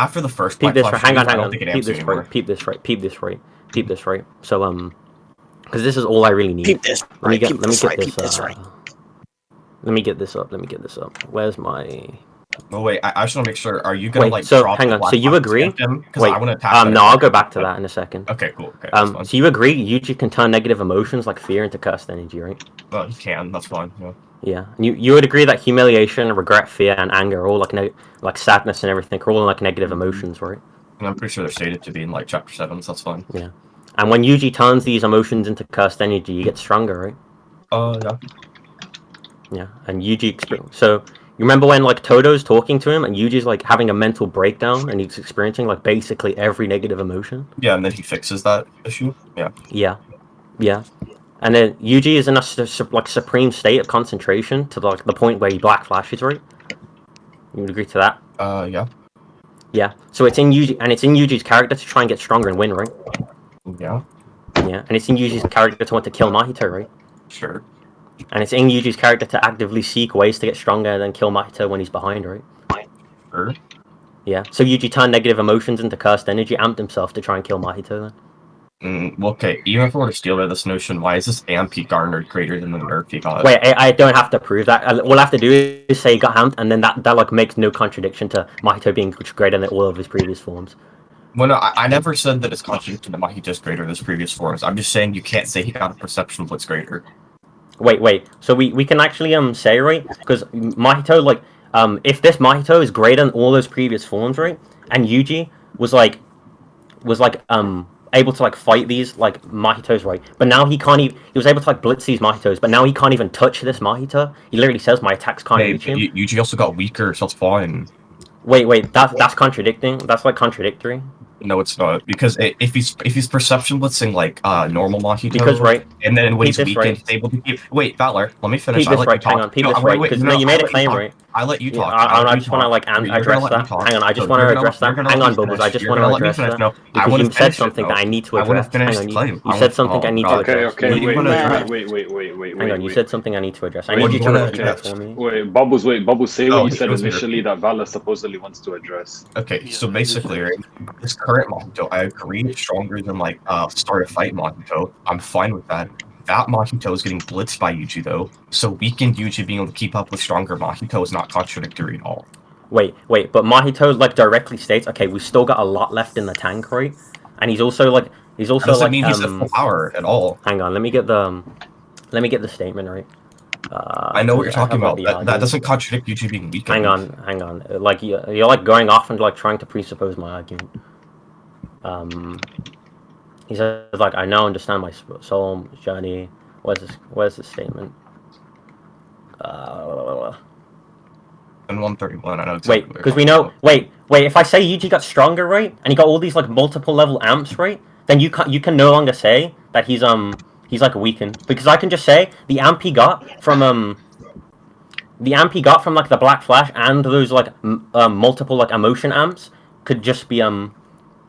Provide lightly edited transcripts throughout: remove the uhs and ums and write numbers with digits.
After the first Peep Black this Flash, right. Hang on, I hang don't on. think it Peep amps you this anymore. right. Peep this right. Peep this right. Peep this right. So because this is all I really need. Peep this right. Peep this right. Peep this right. Let me get this up. Let me get this up. Where's my? Oh wait, I just want to make sure. Are you gonna like so drop hang the on. Black So you Flash agree? Because I want to attack that no, I'll go back to that in a second. Okay, cool. Okay, that's fine. So you agree? Yuji can turn negative emotions like fear into cursed energy, right? Well, he can. That's fine. Yeah. Yeah. And you would agree that humiliation, regret, fear, and anger are all like sadness and everything are all like negative emotions, right? And I'm pretty sure they're stated to be in like chapter 7, so that's fine. Yeah. And when Yuji turns these emotions into cursed energy, you get stronger, right? Yeah. Yeah. And Yuji so you remember when like Todo's talking to him and Yuji's like having a mental breakdown and he's experiencing like basically every negative emotion? Yeah, and then he fixes that issue. Yeah. Yeah. Yeah. And then Yuji is in a like supreme state of concentration to like the point where he black flashes, right? You would agree to that? Yeah. Yeah. So it's in Yuji's character to try and get stronger and win, right? Yeah. Yeah. And it's in Yuji's character to want to kill Mahito, right? Sure. And it's in Yuji's character to actively seek ways to get stronger and then kill Mahito when he's behind, right? Sure. Yeah. So Yuji turned negative emotions into cursed energy, amped himself to try and kill Mahito then. Well, okay, even if I were to steal this notion, why is this amp he garnered greater than the nerf he got? Wait, I don't have to prove that. All I have to do is say he got amped, and then that like makes no contradiction to Mahito being greater than all of his previous forms. Well, no, I never said that it's contradicting that Mahito's greater than his previous forms. I'm just saying you can't say he got a perception of what's greater. Wait. So we can actually say, right? Because Mahito, like, if this Mahito is greater than all those previous forms, right? And Yuji was able to like fight these like Mahitos, right? But now he can't even. He was able to like blitz these Mahitos, but now he can't even touch this Mahito. He literally says my attacks can't reach him. Yuji also got weaker, so it's fine. Wait. That's contradicting. That's like contradictory. No, it's not, because if he's perception blitzing like normal Mahito, because right, and then when he's weakened, right. he's able to keep. Wait, Valor, let me finish. Peep this right. Hang on. Peep this right. Because you made a claim, right? I let you talk. I just want to like address that. Hang on. I just want to address that. Hang on, Bubblez. I just want to address that because you said something that I need to address. Hang on. You said something I need to address. Okay. Wait. Hang on. You said something I need to address. I need you to repeat that for me. Wait, Bubblez. Say what you said initially that Valor supposedly wants to address. Okay, so basically, right, this current Mahito, I agree, it's stronger than like start a fight Mahito. I'm fine with that. That Mahito is getting blitzed by Yuji though, so weakened Yuji being able to keep up with stronger Mahito is not contradictory at all. Wait, but Mahito like directly states, okay, we've still got a lot left in the tank, right? And he's also like doesn't mean he's at full power at all. Hang on, let me get the statement right. I know what you're talking about. That doesn't contradict Yuji being weakened. Hang on. Like you're like going off and like trying to presuppose my argument. He says like I now understand my soul journey. Where's this statement? And 131, I know exactly. Wait, because we know. Wait. If I say Yuji got stronger, right, and he got all these like multiple level amps, right, then you can no longer say that he's like weakened, because I can just say the amp he got from like the Black Flash and those like multiple like emotion amps could just be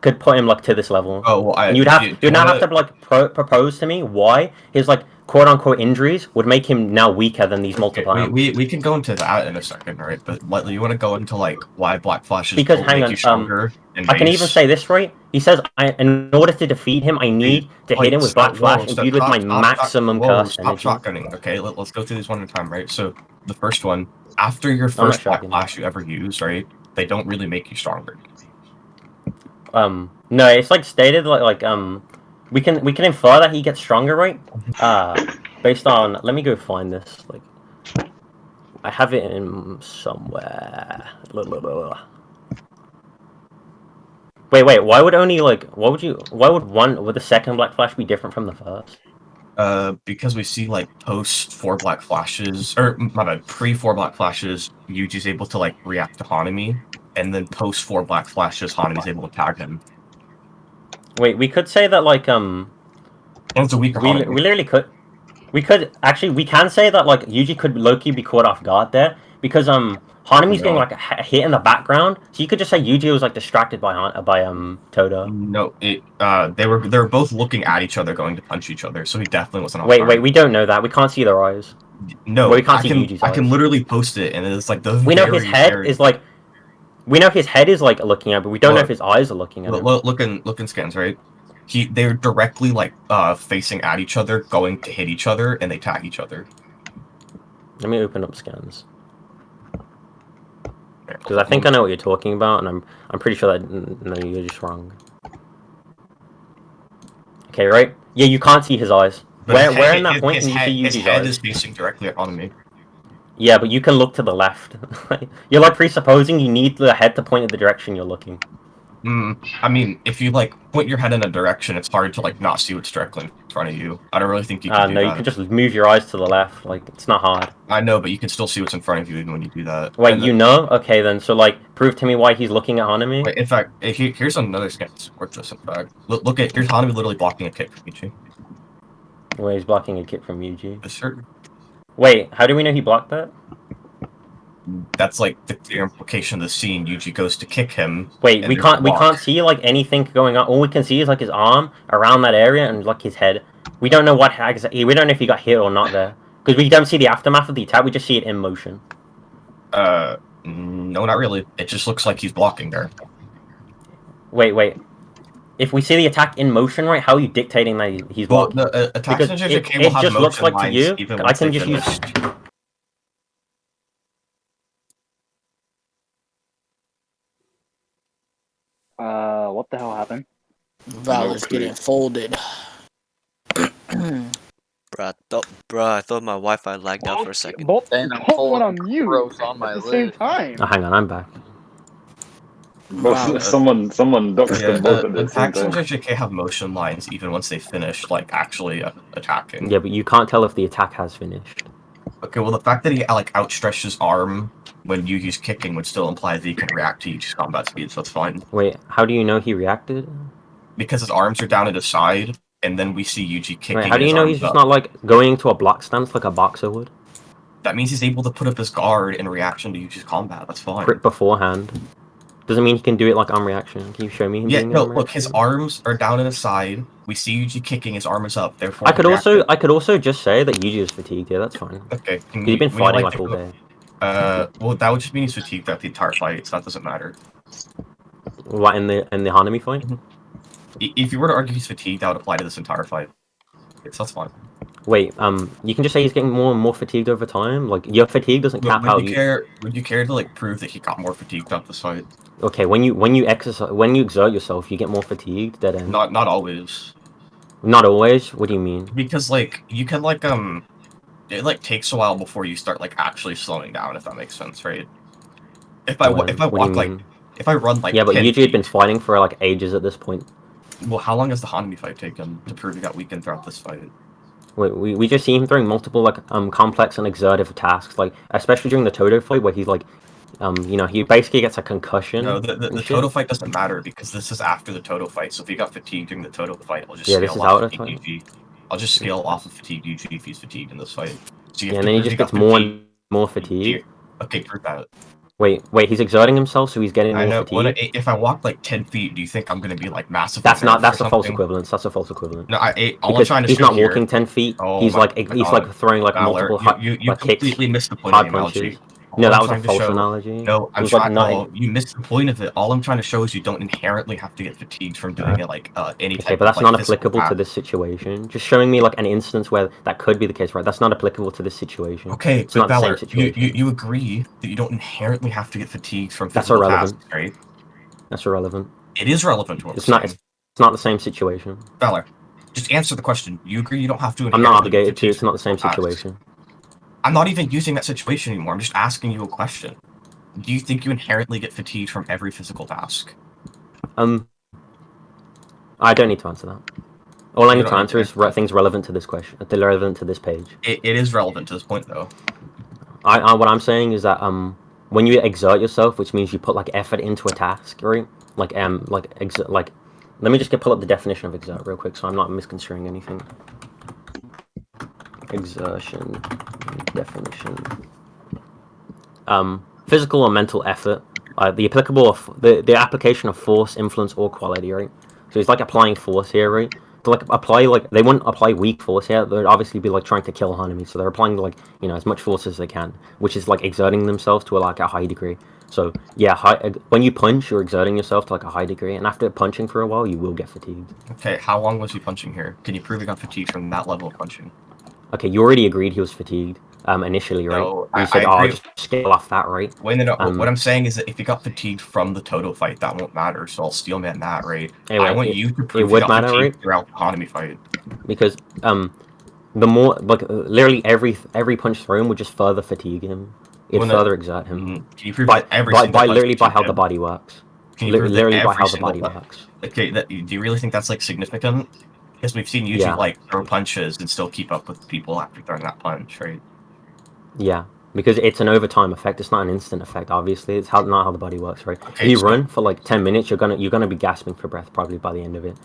could put him like to this level. Oh well, and you'd now have to like propose to me why his like quote unquote injuries would make him now weaker than these multiple amps. We can go into that in a second, right? But you want to go into like why Black Flash is because hang on, stronger I can even say this right. He says, in order to defeat him, I need to hit him with Black Flash imbued with my maximum curse energy. Stop shotgunning, okay? Let's go through these one at a time, right? So the first one, after your first Black Flash you ever use, right? They don't really make you stronger. No, it's like stated like we can infer that he gets stronger, right? Based on, let me go find this. Like, I have it in somewhere. Wait. Why would the second Black Flash be different from the first? Because we see like post 4 Black Flashes, or my bad, pre 4 Black Flashes, Yuji's able to like react to Hanami, and then post 4 Black Flashes, Hanami's able to tag him. Wait, we could say that like it's a weaker Hanami. We literally could. We can say that like Yuji could low-key be caught off guard there because Hanami's getting like a hit in the background, so you could just say Yuji was like distracted by Todo. No, they were both looking at each other, going to punch each other, so he definitely wasn't. Wait, we don't know that. We can't see their eyes. No, we can't see Yuji's eyes. I can literally post it, and it's like the. We know his head is like. We know his head is like looking at, but we don't know if his eyes are looking at. Look in scans, right? They're directly like facing at each other, going to hit each other, and they tag each other. Let me open up scans. Because I think I know what you're talking about, and I'm pretty sure that no, you're just wrong. Okay, right? Yeah, you can't see his eyes. Where in that point can you see Yuji's eyes? His head is facing directly at me. Yeah, but you can look to the left. You're like presupposing you need the head to point in the direction you're looking. I mean, if you like point your head in a direction, it's hard to like not see what's directly in front of you. I don't really think you can do that. No, you can just move your eyes to the left. Like, it's not hard. I know, but you can still see what's in front of you even when you do that. Wait, you know? Okay, then. So, like, prove to me why he's looking at Hanami. Wait, in fact, here's another scan to support this, in fact. Look at, here's Hanami literally blocking a kick from Yuji. Wait, he's blocking a kick from Yuji. Sure. Wait, how do we know he blocked that? That's like the clear implication of the scene. Yuji goes to kick him. Wait, we can't see like anything going on. All we can see is like his arm around that area and like his head. We don't know what exactly. We don't know if he got hit or not there because we don't see the aftermath of the attack. We just see it in motion. No, not really. It just looks like he's blocking there. Wait. If we see the attack in motion, right? How are you dictating that he's blocking? Well, the attacks in JJK will have just looks like lines, to you. even I can just use. What the hell happened? Valor's getting folded. Bruh, I thought my Wi-Fi lagged out for a second. Both Then I'm went pulling on mute on my at the same list. time. Oh, hang on, I'm back. Bro, someone doxed them both at the same attacks in time. JJK have motion lines even once they finish, like, actually attacking. Yeah, but you can't tell if the attack has finished. Okay, well, the fact that he, like, outstretched his arm when Yuji's kicking would still imply that he can react to Yuji's combat speed, so it's fine. Wait, how do you know he reacted? Because his arms are down at his side, and then we see Yuji kicking. Wait, how do you know he's just not, like, going into a block stance like a boxer would? That means he's able to put up his guard in reaction to Yuji's combat, that's fine. Beforehand. Doesn't mean he can do it like on reaction. Can you show me him doing it on look, his arms are down at his side. We see Yuji kicking, his arm is up. Therefore, I could also just say that Yuji is fatigued. Yeah, that's fine. Okay. He's been fighting like all day. Well, that would just mean he's fatigued throughout the entire fight, so that doesn't matter. What in the Hanami fight? If you were to argue he's fatigued, that would apply to this entire fight. So that's fine. Wait, you can just say he's getting more and more fatigued over time. Like your fatigue doesn't cap out. Would you care to like prove that he got more fatigued after this fight? Okay, when you exert yourself, you get more fatigued. Dead end. Not always. Not always. What do you mean? Because like you can like it like takes a while before you start like actually slowing down. If that makes sense, right? If I run like yeah, but Yuji had been fighting for like ages at this point. Well, how long has the Hanami fight taken to prove he got weakened throughout this fight? Wait, we just see him throwing multiple like complex and exertive tasks, like especially during the Todo fight where he's like, you know, he basically gets a concussion. No, the Todo fight doesn't matter because this is after the Todo fight. So if he got fatigued during the Todo fight, I'll just scale off of fatigue UG. I'll just scale off of fatigue UG if he's fatigued in this fight. So yeah, and then he just gets more and more fatigued. Okay, prove that. Wait, he's exerting himself, so he's getting more fatigue. If I walk like 10 feet, do you think I'm gonna be like massively? That's a false equivalence. That's a false equivalence. No, all I'm trying to he's show not walking 10 feet. He's like throwing like Valor, multiple you kicks. completely missed the point of the analogy. No, that was a false analogy. No, you missed the point of it. All I'm trying to show is you don't inherently have to get fatigued from doing it like any type. Okay, but that's not applicable to this situation. Just showing me like an instance where that could be the case, right? That's not applicable to this situation. Okay, it's not Valor, the same situation. You agree that you don't inherently have to get fatigued from that's physical irrelevant, tasks, right? That's irrelevant. It is relevant to what it's not. It's not the same situation. Valor, just answer the question. You agree you don't have to. I'm not obligated to. It's not the same situation. I'm not even using that situation anymore. I'm just asking you a question. Do you think you inherently get fatigued from every physical task? I don't need to answer that. All I need to answer is things relevant to this question. They're relevant to this page. It is relevant to this point, though. What I'm saying is that when you exert yourself, which means you put like effort into a task, right? Like let me just pull up the definition of exert real quick, so I'm not misconstruing anything. Exertion definition. Physical or mental effort. The application of force, influence, or quality, right? So it's like applying force here, right? like apply they wouldn't apply weak force here. They'd obviously be like trying to kill Hanami, so they're applying like as much force as they can, which is like exerting themselves to like a high degree. So yeah, when you punch, you're exerting yourself to like a high degree, and after punching for a while, you will get fatigued. Okay, how long was he punching here? Can you prove he got fatigued from that level of punching? Okay, you already agreed he was fatigued initially, right? No, you said, I agree. just scale off that, right? Wait, no. What I'm saying is that if he got fatigued from the Toto fight, that won't matter. So I'll steelman that, right? Anyway, I want you to prove it would he got matter, fatigued right? throughout the Hanami fight. Because the more like literally every punch thrown would just further fatigue him. It'd further exert him. Can you prove by that every single punch literally by how him? the body works? Can you prove literally that by every how the body single works? Okay, do you really think that's like significant? Because we've seen Yuji Yeah. like throw punches and still keep up with people after throwing that punch, right? Yeah, because it's an overtime effect. It's not an instant effect. Obviously, it's not how the body works, right? Okay, if you so- run for like 10 minutes, you're gonna be gasping for breath probably by the end of it,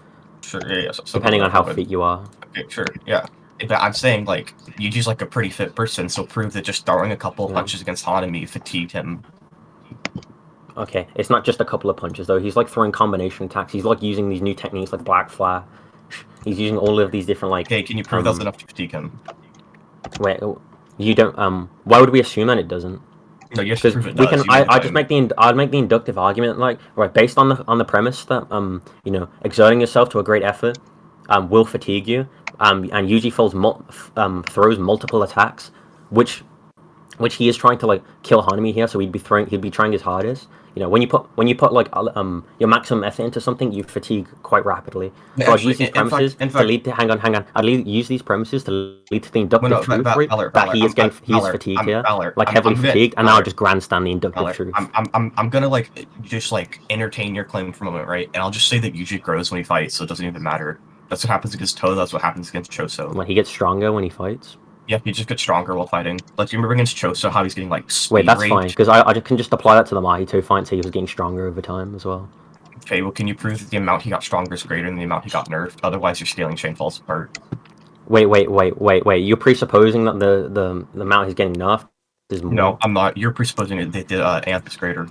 Sure, yeah. So depending on how fit you are. Okay, sure, yeah. But I'm saying like Yuji's like a pretty fit person, so prove that just throwing a couple of punches against Hanami fatigued him. Okay, it's not just a couple of punches though. He's like throwing combination attacks. He's like using these new techniques like Black Flash. He's using all of these different like. Okay, can you prove that's enough to fatigue him? Wait, you don't. Why would we assume that it doesn't? No, you have to prove it we does. can. I'd make the inductive argument like right based on the premise that exerting yourself to a great effort will fatigue you. And Yuji throws multiple attacks, which he is trying to like kill Hanami here, so he'd be trying his hardest. When you put like your maximum effort into something, you fatigue quite rapidly. So I'd use these premises to lead to hang on. I'd use these premises to lead to the inductive truth that he is fatigued here, like heavily fatigued, and now I'll just grandstand the inductive truth. I'm gonna like just like entertain your claim for a moment, right? And I'll just say that Yuji grows when he fights, so it doesn't even matter. That's what happens against Toa. That's what happens against Choso. When he gets stronger when he fights. Yeah, he just gets stronger while fighting. Like, you remember against Choso how he's getting, like, Wait, that's fine, because I can just apply that to the Mahito fight and say he was getting stronger over time as well. Okay, well, can you prove that the amount he got stronger is greater than the amount he got nerfed? Otherwise, your scaling chain falls apart. Wait. You're presupposing that the amount he's getting nerfed is more? No, I'm not. You're presupposing that the Anth is greater.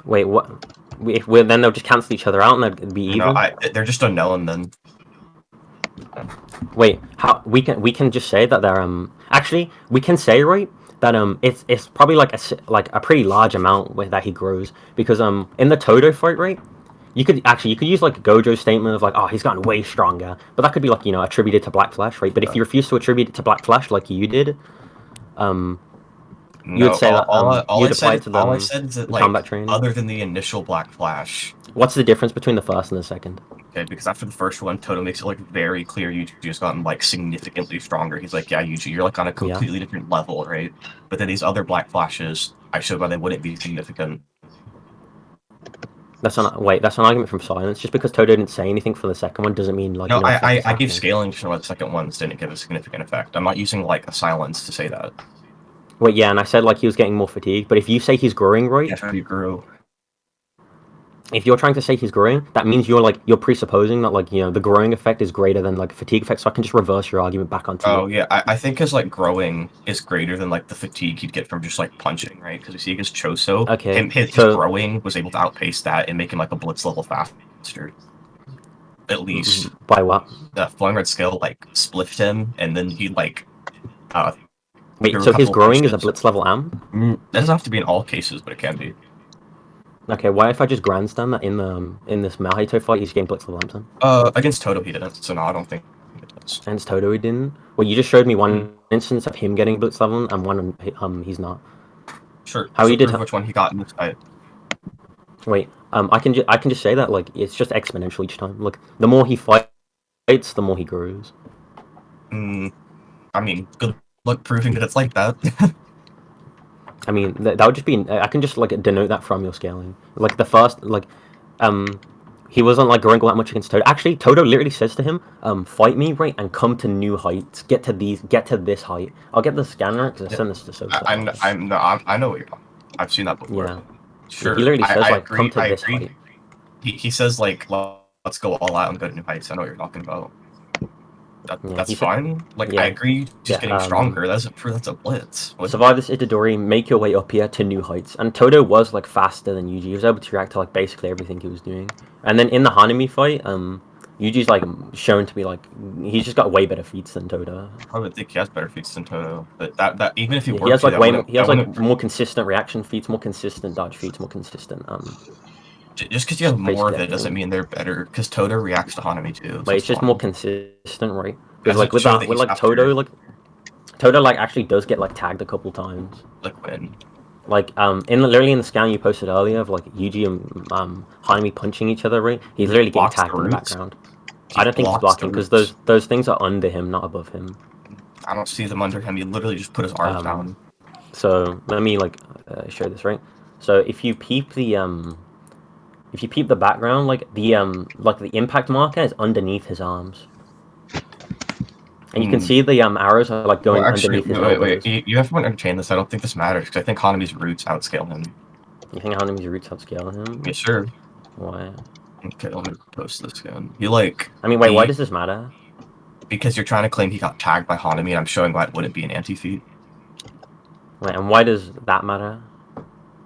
Wait, what? Then they'll just cancel each other out and they'd be even? No, they're just unknown then. Wait, how we can just say that they're actually we can say right that it's probably like a pretty large amount that he grows because in the Todo fight, right, you could use like Gojo's statement of like, oh, he's gotten way stronger, but that could be like attributed to Black Flash, right? But if you refuse to attribute it to Black Flash like you did, you would say that you'd apply it to the all I said is that like combat training. Other than the initial Black Flash. What's the difference between the first and the second? Okay, because after the first one, Toto makes it like very clear Yuji has gotten like significantly stronger. He's like, yeah, Yuji, you're like on a completely different level, right? But then these other Black Flashes, I showed why they wouldn't be significant. That's an argument from silence. Just because Toto didn't say anything for the second one doesn't mean like. No, I give scaling to show why the second ones didn't give a significant effect. I'm not using like a silence to say that. Wait, yeah, and I said like he was getting more fatigued, but if you say he's growing, right? Yeah, he grew. If you're trying to say he's growing, that means you're presupposing that like the growing effect is greater than like fatigue effect. So I can just reverse your argument back onto. Oh yeah, I think his like growing is greater than like the fatigue he'd get from just like punching, right? Because you see against Choso, his growing was able to outpace that and make him like a blitz level faster. At least by what? The Flowing Red Scale like spliffed him, and then he like. Wait, so his growing is a blitz level amp? That doesn't have to be in all cases, but it can be. Okay, why if I just grandstand that in this Mahito fight he's getting blitz level amp then? Against Toto he didn't, so no, I don't think it does. Against Toto he didn't? Well, you just showed me one instance of him getting blitz level and one he's not. Sure. How so he did? Which one he got in this fight? Wait, I can just say that like it's just exponential each time. Like the more he fights, the more he grows. I mean, good luck proving that it's like that. I mean, that would just be. I can just like denote that from your scaling. Like the first, he wasn't like growing all that much against Toto. Actually, Toto literally says to him, "Fight me, right, and come to new heights. Get to this height." I'll get the scanner because I sent this to Sosa. I know what you're talking. I've seen that before. Yeah. Sure. He literally says like, agree, "Come to this height." He says like, "Let's go all out and go to new heights." I know what you're talking about. That's fine. Like, I agree. Just getting stronger. That's a blitz. Survive this Itadori. Make your way up here to new heights. And Toto was like faster than Yuji. He was able to react to like basically everything he was doing. And then in the Hanami fight, Yuji's like shown to be like he's just got way better feats than Toda. I would think he has better feats than Toto, but that even if he Yeah, were he has to, like that way wouldn't- he has that like wouldn't- more consistent reaction feats, more consistent dodge feats, more consistent just because you have more of it everything. doesn't mean they're better. Because Toto reacts to Hanami too. So Like it's just fine. more consistent, right? Because Does like it with show that that with he's like faster? Toto like actually does get like tagged a couple times. Like when? Like literally in the scan you posted earlier of like Yuji and Hanami punching each other, right? He's literally getting blocks the tagged in the roots? background. He I don't think he's blocks the blocking because roots. those things are under him, not above him. I don't see them under him. He literally just put his arms down. So let me like show this, right? So if you peep the background, like the impact marker is underneath his arms. And you can see the arrows are like going underneath his elbows. Wait. You have to entertain this. I don't think this matters because I think Hanami's roots outscale him. You think Hanami's roots outscale him? Yeah, sure. Why? Okay, let me post this again. You like? I mean, wait. Why does this matter? Because you're trying to claim he got tagged by Hanami, and I'm showing why it wouldn't be an anti-feat. Wait, and why does that matter?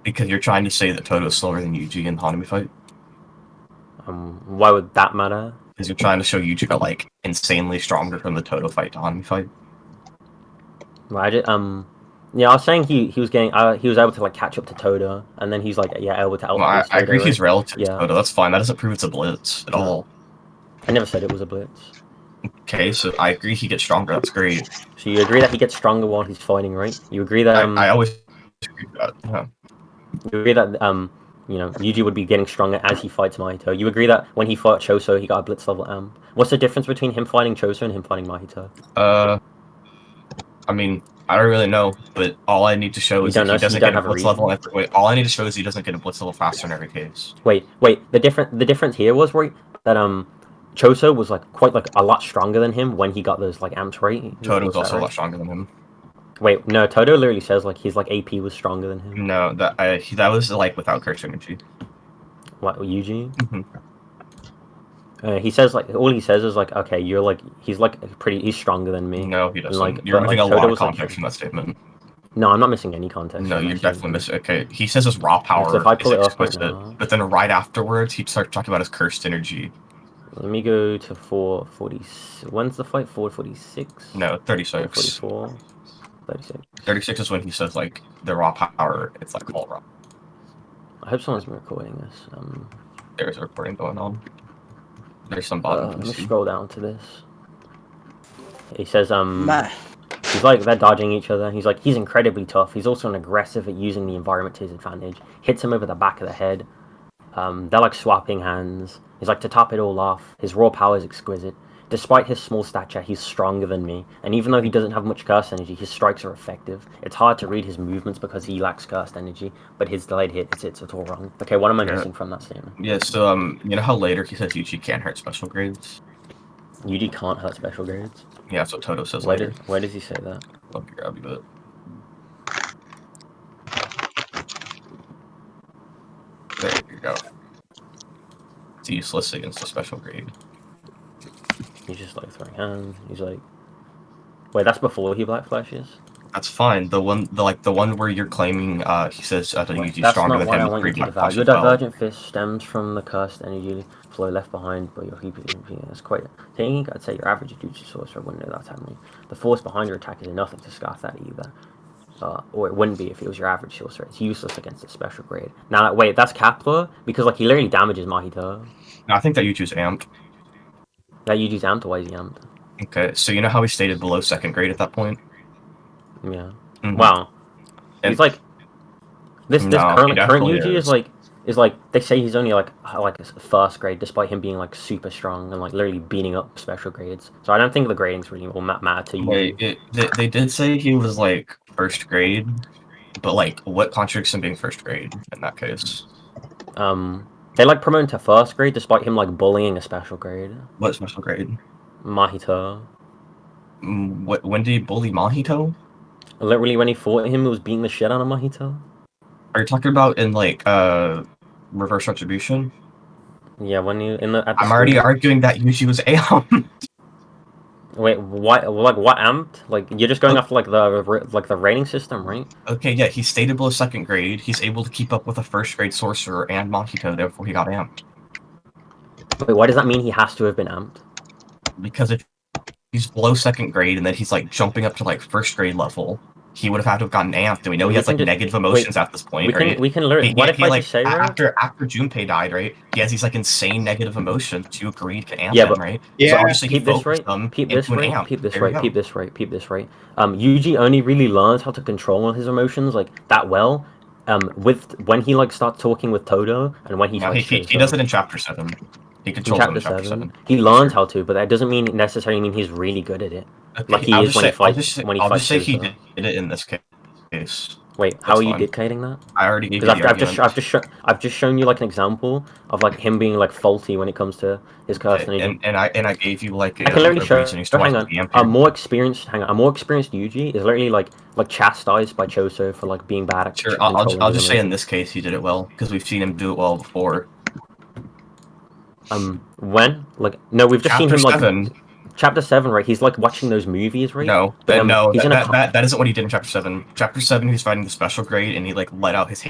Because you're trying to say that Toto's slower than Yuji in the Hanami fight. Why would that matter? Because you're trying to show Yuji got like insanely stronger from the Toto fight to Hanami fight. Well, yeah, I was saying he was getting he was able to like catch up to Toda, and then he's like able to Well, I agree Toda, he's relative yeah. to Toto. That's fine. That doesn't prove it's a blitz at all. I never said it was a blitz. Okay, so I agree he gets stronger. That's great. So you agree that he gets stronger while he's fighting, right? You agree that I always agree with that. Yeah. You agree that Yuji would be getting stronger as he fights Mahito. You agree that when he fought Choso, he got a blitz level M. What's the difference between him fighting Choso and him fighting Mahito? I mean, I don't really know, but all I need to show is that he doesn't get a blitz level. Wait, all I need to show is he doesn't get a blitz level faster in every case. Wait. The difference here was right that Choso was like quite like a lot stronger than him when he got those like amps, right? Toto was also a lot stronger than him. Wait, no, Toto literally says like his like AP was stronger than him. No, that was like without curse energy. What, Yuji? Mm-hmm. He says like all he says is like, okay, you're like he's stronger than me. No, he doesn't. Like, you're missing a lot of like, context from that statement. No, I'm not missing any context. No, you're definitely missing. Okay, he says his raw power So if I pull is it up exquisite, right now, but then right afterwards he starts talking about his cursed energy. let me go to 440. When's the fight? 446? No, 36. 44. 36. 36 is when he says like the raw power. It's like all raw. I hope someone's been recording this. There's a recording going on. There's some bottom. Let me scroll down to this. He says Meh. he's like they're dodging each other. He's like he's incredibly tough. He's also an aggressive at using the environment to his advantage. Hits him over the back of the head. They're like swapping hands. He's like, to top it all off, his raw power is exquisite. Despite his small stature, he's stronger than me. And even though he doesn't have much curse energy, his strikes are effective. It's hard to read his movements because he lacks cursed energy, but his delayed hit it's all wrong. Okay, what am I missing from that statement? Yeah, so you know how later he says Yuji can't hurt special grades? Yuji can't hurt special grades? Yeah, that's what Toto says later. Where does he say that? Let me grab you it. There you go. It's useless against a special grade. He's just like throwing hands. He's like, wait, that's before he black flashes? That's fine. The one where you're claiming he says Yuji's that's stronger not than why I him. want you to Black devour. flashes Your well. divergent fist stems from the cursed energy flow left behind by your heap. That's quite. Taking, I'd say your average Jutsu sorcerer wouldn't know that happening. The force behind your attack is nothing to scarf that either. Or it wouldn't be if it was your average sorcerer. It's useless against a special grade. Now, wait, that's Kepler? Because, like, he literally damages Mahito. No, I think that Yuji's amped. That Yuji's amped, or why is he amped? Okay, so you know how he stated below second grade at that point? Yeah. Mm-hmm. Wow. He's like... This current Yuji is like... They say he's only, like a first grade, despite him being, like, super strong and, like, literally beating up special grades. So I don't think the gradings really will matter to you. Wait, they did say he was, like, first grade, but, like, what contradicts him being first grade in that case? They like promote him to first grade despite him like bullying a special grade. What special grade? Mahito. When did he bully Mahito? Literally when he fought him, he was beating the shit out of Mahito. Are you talking about in like reverse retribution? Yeah, when you I'm already arguing that Yuji was amped. Wait, why? Like what amped? Like you're just going off like the rating system, right? Okay, yeah, he stated below second grade. He's able to keep up with a first grade sorcerer and Mahito, therefore he got amped. Wait, why does that mean he has to have been amped? Because if he's below 2nd grade and then he's like jumping up to like 1st grade level, he would have had to have gotten amped. And we know he has like negative emotions at this point, right? We can learn. What if I just say, right? After Junpei died, right? He has these like insane negative emotions. You agreed to amp him, right? Yeah. So obviously he Peep this focused right. them Peep this into an right. amp. Peep this There we right. go. Peep this right. Peep this right. Yuji only really learns how to control his emotions like that well. With when he like starts talking with Todo and when he No, like he does it in chapter 7. He in controls chapter it in chapter 7. 7. He learns how to, but that doesn't mean necessarily mean he's really good at it. Okay, Like he is when he fights. I'll just say he did it in this case. Wait, how are you dictating that? I already gave you Because the argument. I've just shown you like an example of like him being like faulty when it comes to his curse energy. And I gave you like I can literally show. hang on. A more experienced Yuji is literally like chastised by Choso for like being bad at Sure, controlling I'll his just say in emotions. this case he did it well because we've seen him do it well before. When like no, we've just seen him like 7. Chapter 7, right? He's like watching those movies, right? No, But, no, he's that isn't what he did in chapter 7. Chapter 7, he was fighting the special grade, and he like let out his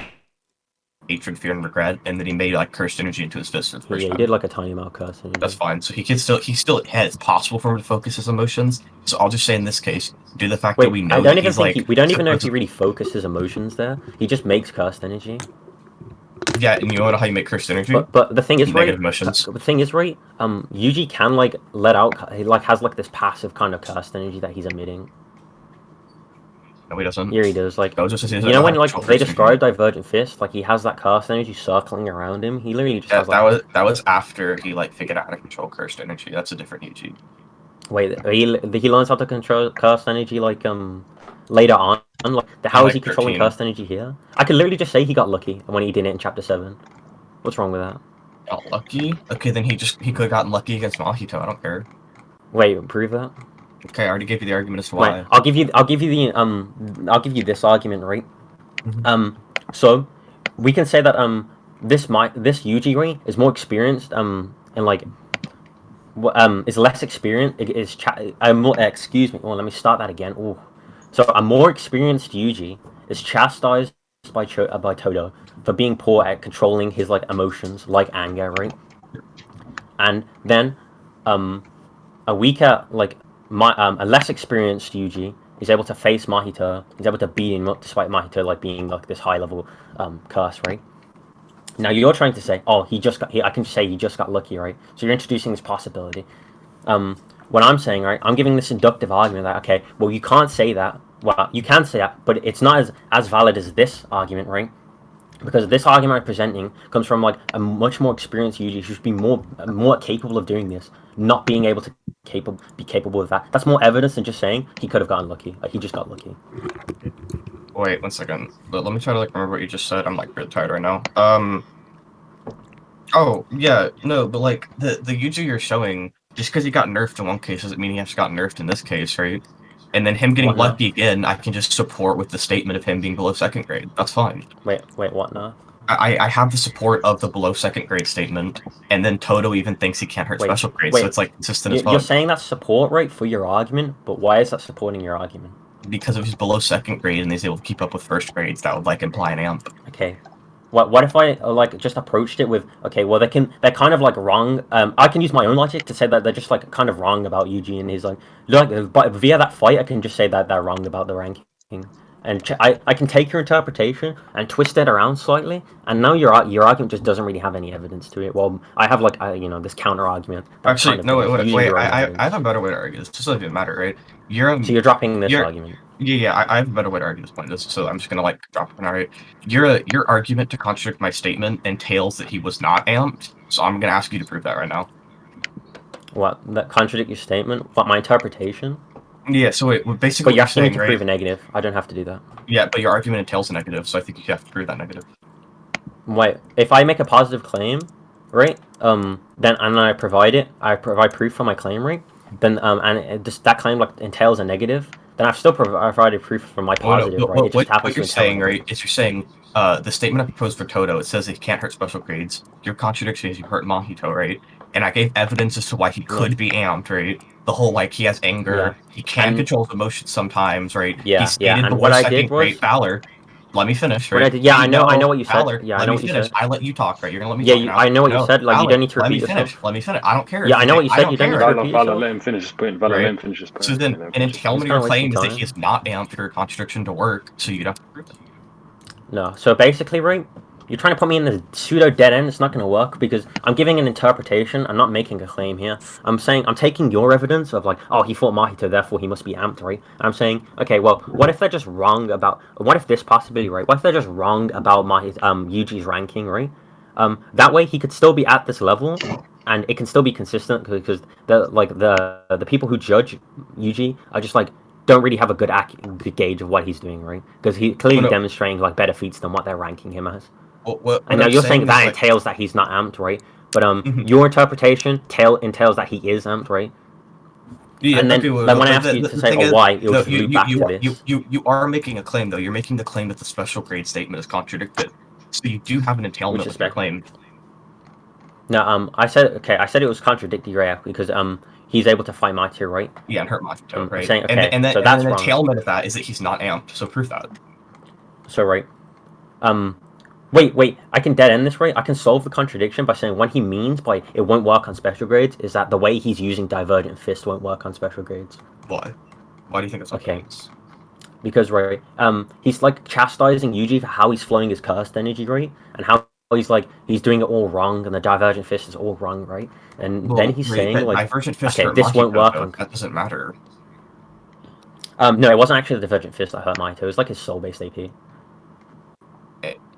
hatred, fear, and regret, and then he made like cursed energy into his fist for the first he time. did like a tiny amount of curse energy. That's fine. So he still it's possible for him to focus his emotions. So I'll just say in this case, due to the fact that we know I don't that even he's think like we don't even know if he really focused his emotions there. He just makes cursed energy. Yeah, and you know how you make cursed energy? But the thing is, negative right? emotions. The thing is, right? Yuji can like let out. He like has like this passive kind of cursed energy that he's emitting. No, he doesn't. Yeah, he does. Like you know when like they describe Divergent Fist, like he has that cursed energy circling around him. He literally just has like, that was after he like figured out how to control cursed energy. That's a different Yuji. Wait, he learns how to control cursed energy like later on. Like how is he controlling 13. cursed energy here? I could literally just say he got lucky when he did it in chapter 7. What's wrong with that? Got lucky? Okay, then he could have gotten lucky against Mahito. I don't care. Wait, prove that. Okay, I already gave you the argument as to why. Wait, I'll give you this argument, right? So we can say that this Yuji right is more experienced and like is less experienced excuse me. Oh, let me start that again. Oh, so a more experienced Yuji is chastised by Todo for being poor at controlling his like emotions, like anger, right? And then a weaker like a less experienced Yuji is able to face Mahito. He's able to beat him up despite Mahito like being like this high level curse, right? Now you're trying to say, oh, I can say he just got lucky, right? So you're introducing this possibility. What I'm saying, right, I'm giving this inductive argument that, okay, well, you can't say that. Well, you can say that, but it's not as valid as this argument, right? Because this argument I'm presenting comes from like a much more experienced Yuji who should be more capable of doing this, not being able to be capable of that. That's more evidence than just saying he could have gotten lucky. Like he just got lucky. Wait, 1 second. Let me try to like remember what you just said. I'm like really tired right now. Oh yeah, no, but like the Yuji you're showing, just because he got nerfed in one case doesn't mean he actually got nerfed in this case, right? And then him getting lucky again, I can just support with the statement of him being below 2nd grade. That's fine. Wait, what now? I have the support of the below 2nd grade statement, and then Todo even thinks he can't hurt special grades, so it's like consistent as well. You're saying that's support, right, for your argument, but why is that supporting your argument? Because if he's below 2nd grade and he's able to keep up with 1st grades, that would like imply an amp. Okay. What if I like just approached it with, okay, well they're kind of like wrong. I can use my own logic to say that they're just like kind of wrong about Yuji and his like but via that fight I can just say that they're wrong about the ranking, and I can take your interpretation and twist it around slightly, and now your argument just doesn't really have any evidence to it. Well, I have like this counter argument. Actually, no, wait. I have a better way to argue this. Just doesn't matter, right? So you're dropping this argument. Yeah, I have a better way to argue this point. So I'm just gonna like drop it. All right, your argument to contradict my statement entails that he was not amped. So I'm gonna ask you to prove that right now. What? That contradict your statement? What, my interpretation? Yeah. So basically, but you're asking me to prove a negative. I don't have to do that. Yeah, but your argument entails a negative, so I think you have to prove that negative. Wait, if I make a positive claim, right? Then I provide proof for my claim, right? Then that claim like entails a negative. Then I've still provided proof for my positive, right? What you're saying, right, is you're saying the statement I proposed for Todo, it says that he can't hurt special grades. Your contradiction is you hurt Mahito, right? And I gave evidence as to why he could be amped, right? The whole, like, he has anger, he can control his emotions sometimes, right? Yeah, he stated and what I did was... Valor. let me finish. What I Right? did, yeah, I know what you Valor, said. Yeah, I let know me what you finish. said. I let you talk, right? You're gonna let me Yeah, talk now. I know what you No, said. Like, you Valor, don't need to let me repeat finish. yourself. Let me finish. I don't care. Yeah, if I know what you I said. don't You don't need care. to Valor, repeat Valor, yourself. let him finish his point. Valor, let him finish his point. So then, Let him an finish his point. entailment He's your kinda wasting claim is that time. he is not amped for a contradiction to work, so you'd have to prove it. No, so basically, right, you're trying to put me in the pseudo dead end. It's not going to work because I'm giving an interpretation. I'm not making a claim here. I'm saying I'm taking your evidence of like, oh, he fought Mahito, therefore he must be amped, right? And I'm saying, okay, well, what if they're just wrong about? What if this possibility, right? What if they're just wrong about Yuji's ranking, right? That way he could still be at this level, and it can still be consistent because the people who judge Yuji are just like don't really have a good gauge of what he's doing, right? Because he clearly demonstrating like better feats than what they're ranking him as. What and now you're saying that like, entails that he's not amped, right? But your interpretation entails that he is amped, right? Yeah, and then, okay, well, then when I ask you to say, oh, why, you'll just loop back to this. You are making a claim, though. You're making the claim that the special grade statement is contradicted. So you do have an entailment with your claim. No, I said it was contradictory, right? Because he's able to fight Mahito, right? Yeah, and hurt Mahito, right? Saying, okay, and so that's an wrong. entailment of that is that he's not amped. So prove that. So right, wait, I can dead end this, right? I can solve the contradiction by saying what he means by it won't work on special grades is that the way he's using Divergent Fist won't work on special grades. Why? Why do you think it's okay? Because right, he's like chastising Yuji for how he's flowing his cursed energy, right? And how he's doing it all wrong, and the Divergent Fist is all wrong, right? And then he's saying like, Divergent Fist okay, this won't work on. That doesn't matter. No, it wasn't actually the Divergent Fist that hurt Mahito. It was like his soul-based AP.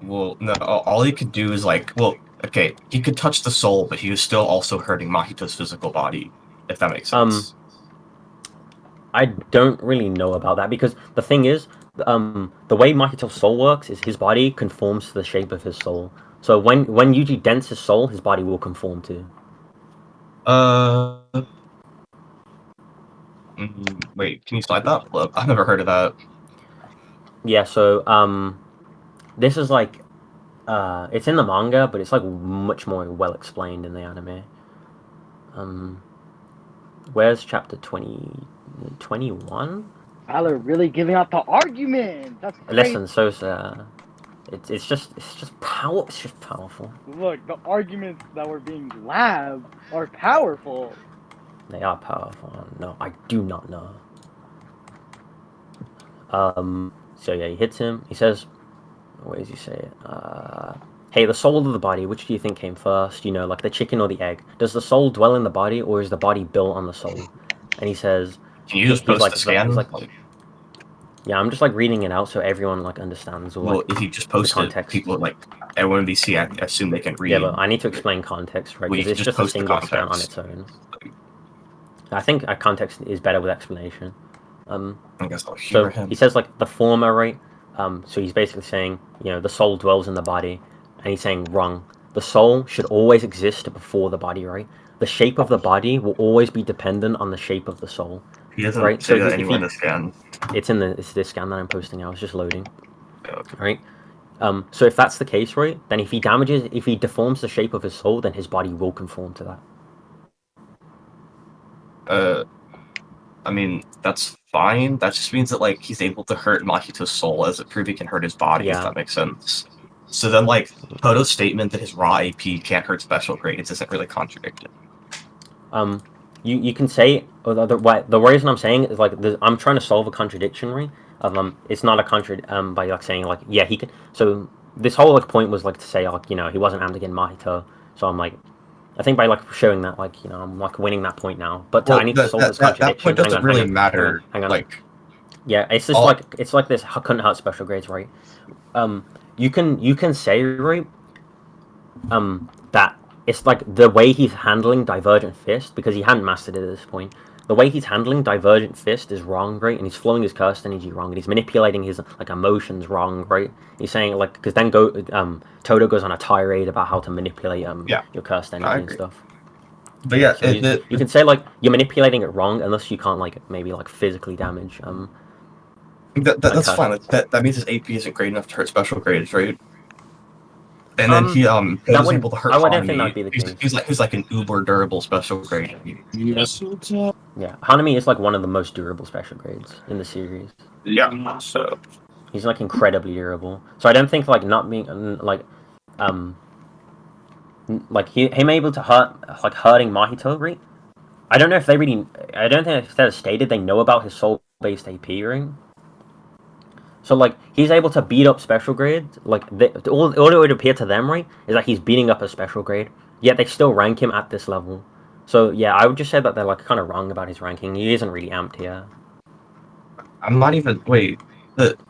Well, no, all he could do is like, well, okay, he could touch the soul, but he was still also hurting Mahito's physical body, if that makes sense. I don't really know about that because the thing is, the way Mahito's soul works is his body conforms to the shape of his soul. So when Yuji dents his soul, his body will conform to. Wait, can you slide that? Look, I've never heard of that. Yeah, so this is like it's in the manga, but it's like much more well explained in the anime. Where's chapter 21? Valor really giving out the argument. That's crazy. Listen, so it's just power. It's just powerful. Look, the arguments that were being labbed are powerful. They are powerful. No, I do not know. So yeah, he hits him. He says, what does he say? Hey, the soul of the body, which do you think came first? You know, like the chicken or the egg? Does the soul dwell in the body, or is the body built on the soul? And he says, can you just post the scan? Yeah, I'm just like reading it out so everyone like understands. Well, if you just post it, people like everyone in BC, I assume they can read. Yeah, but I need to explain context, right? Because it's just a single scan on its own. I think context is better with explanation. I guess I'll so humor him. He says like the former, right? So he's basically saying, you know, the soul dwells in the body, and he's saying wrong. The soul should always exist before the body, right? The shape of the body will always be dependent on the shape of the soul. He doesn't right? say that anywhere in the scan. It's this scan that I'm posting now. It's just loading. Okay. Right? So if that's the case, right, then if he deforms the shape of his soul, then his body will conform to that. I mean, that's fine. That just means that, like, he's able to hurt Mahito's soul as it proves he can hurt his body, if that makes sense. So then, like, Todo's statement that his raw AP can't hurt special grades isn't really contradicted. You can say, the reason I'm saying is, like, I'm trying to solve a contradiction, right? It's not a by, like, saying, like, yeah, he can. So this whole, like, point was, like, to say, like, you know, he wasn't amped against Mahito. So I'm, like, I think by, like, showing that, like, you know, I'm, like, winning that point now. But I need to solve this contradiction. That point doesn't really matter. Hang on. Like, yeah, it's just it's like this couldn't hurt special grades, right? You can say, right, that it's like the way he's handling Divergent Fist, because he hadn't mastered it at this point. The way he's handling Divergent Fist is wrong, right? And he's flowing his cursed energy wrong, and he's manipulating his like emotions wrong, right? He's saying like, because then Todo goes on a tirade about how to manipulate your cursed energy and stuff. But yeah, so you can say like you're manipulating it wrong unless you can't like maybe like physically damage. That's fine. That means his AP isn't great enough to hurt special grades, right? And then he was able to hurt I wouldn't think that'd be the case. He's like an uber durable special grade. Yes, yeah, Hanami is like one of the most durable special grades in the series. Yeah, so He's like incredibly durable. So I don't think like not being like him able to hurting Mahito, right? I don't know if they really. I don't think if they're stated they know about his soul-based AP, right? So like he's able to beat up special grades. Like all it would appear to them, right, is that he's beating up a special grade. Yet they still rank him at this level. So yeah, I would just say that they're like kind of wrong about his ranking. He isn't really amped here. I'm not even. Wait.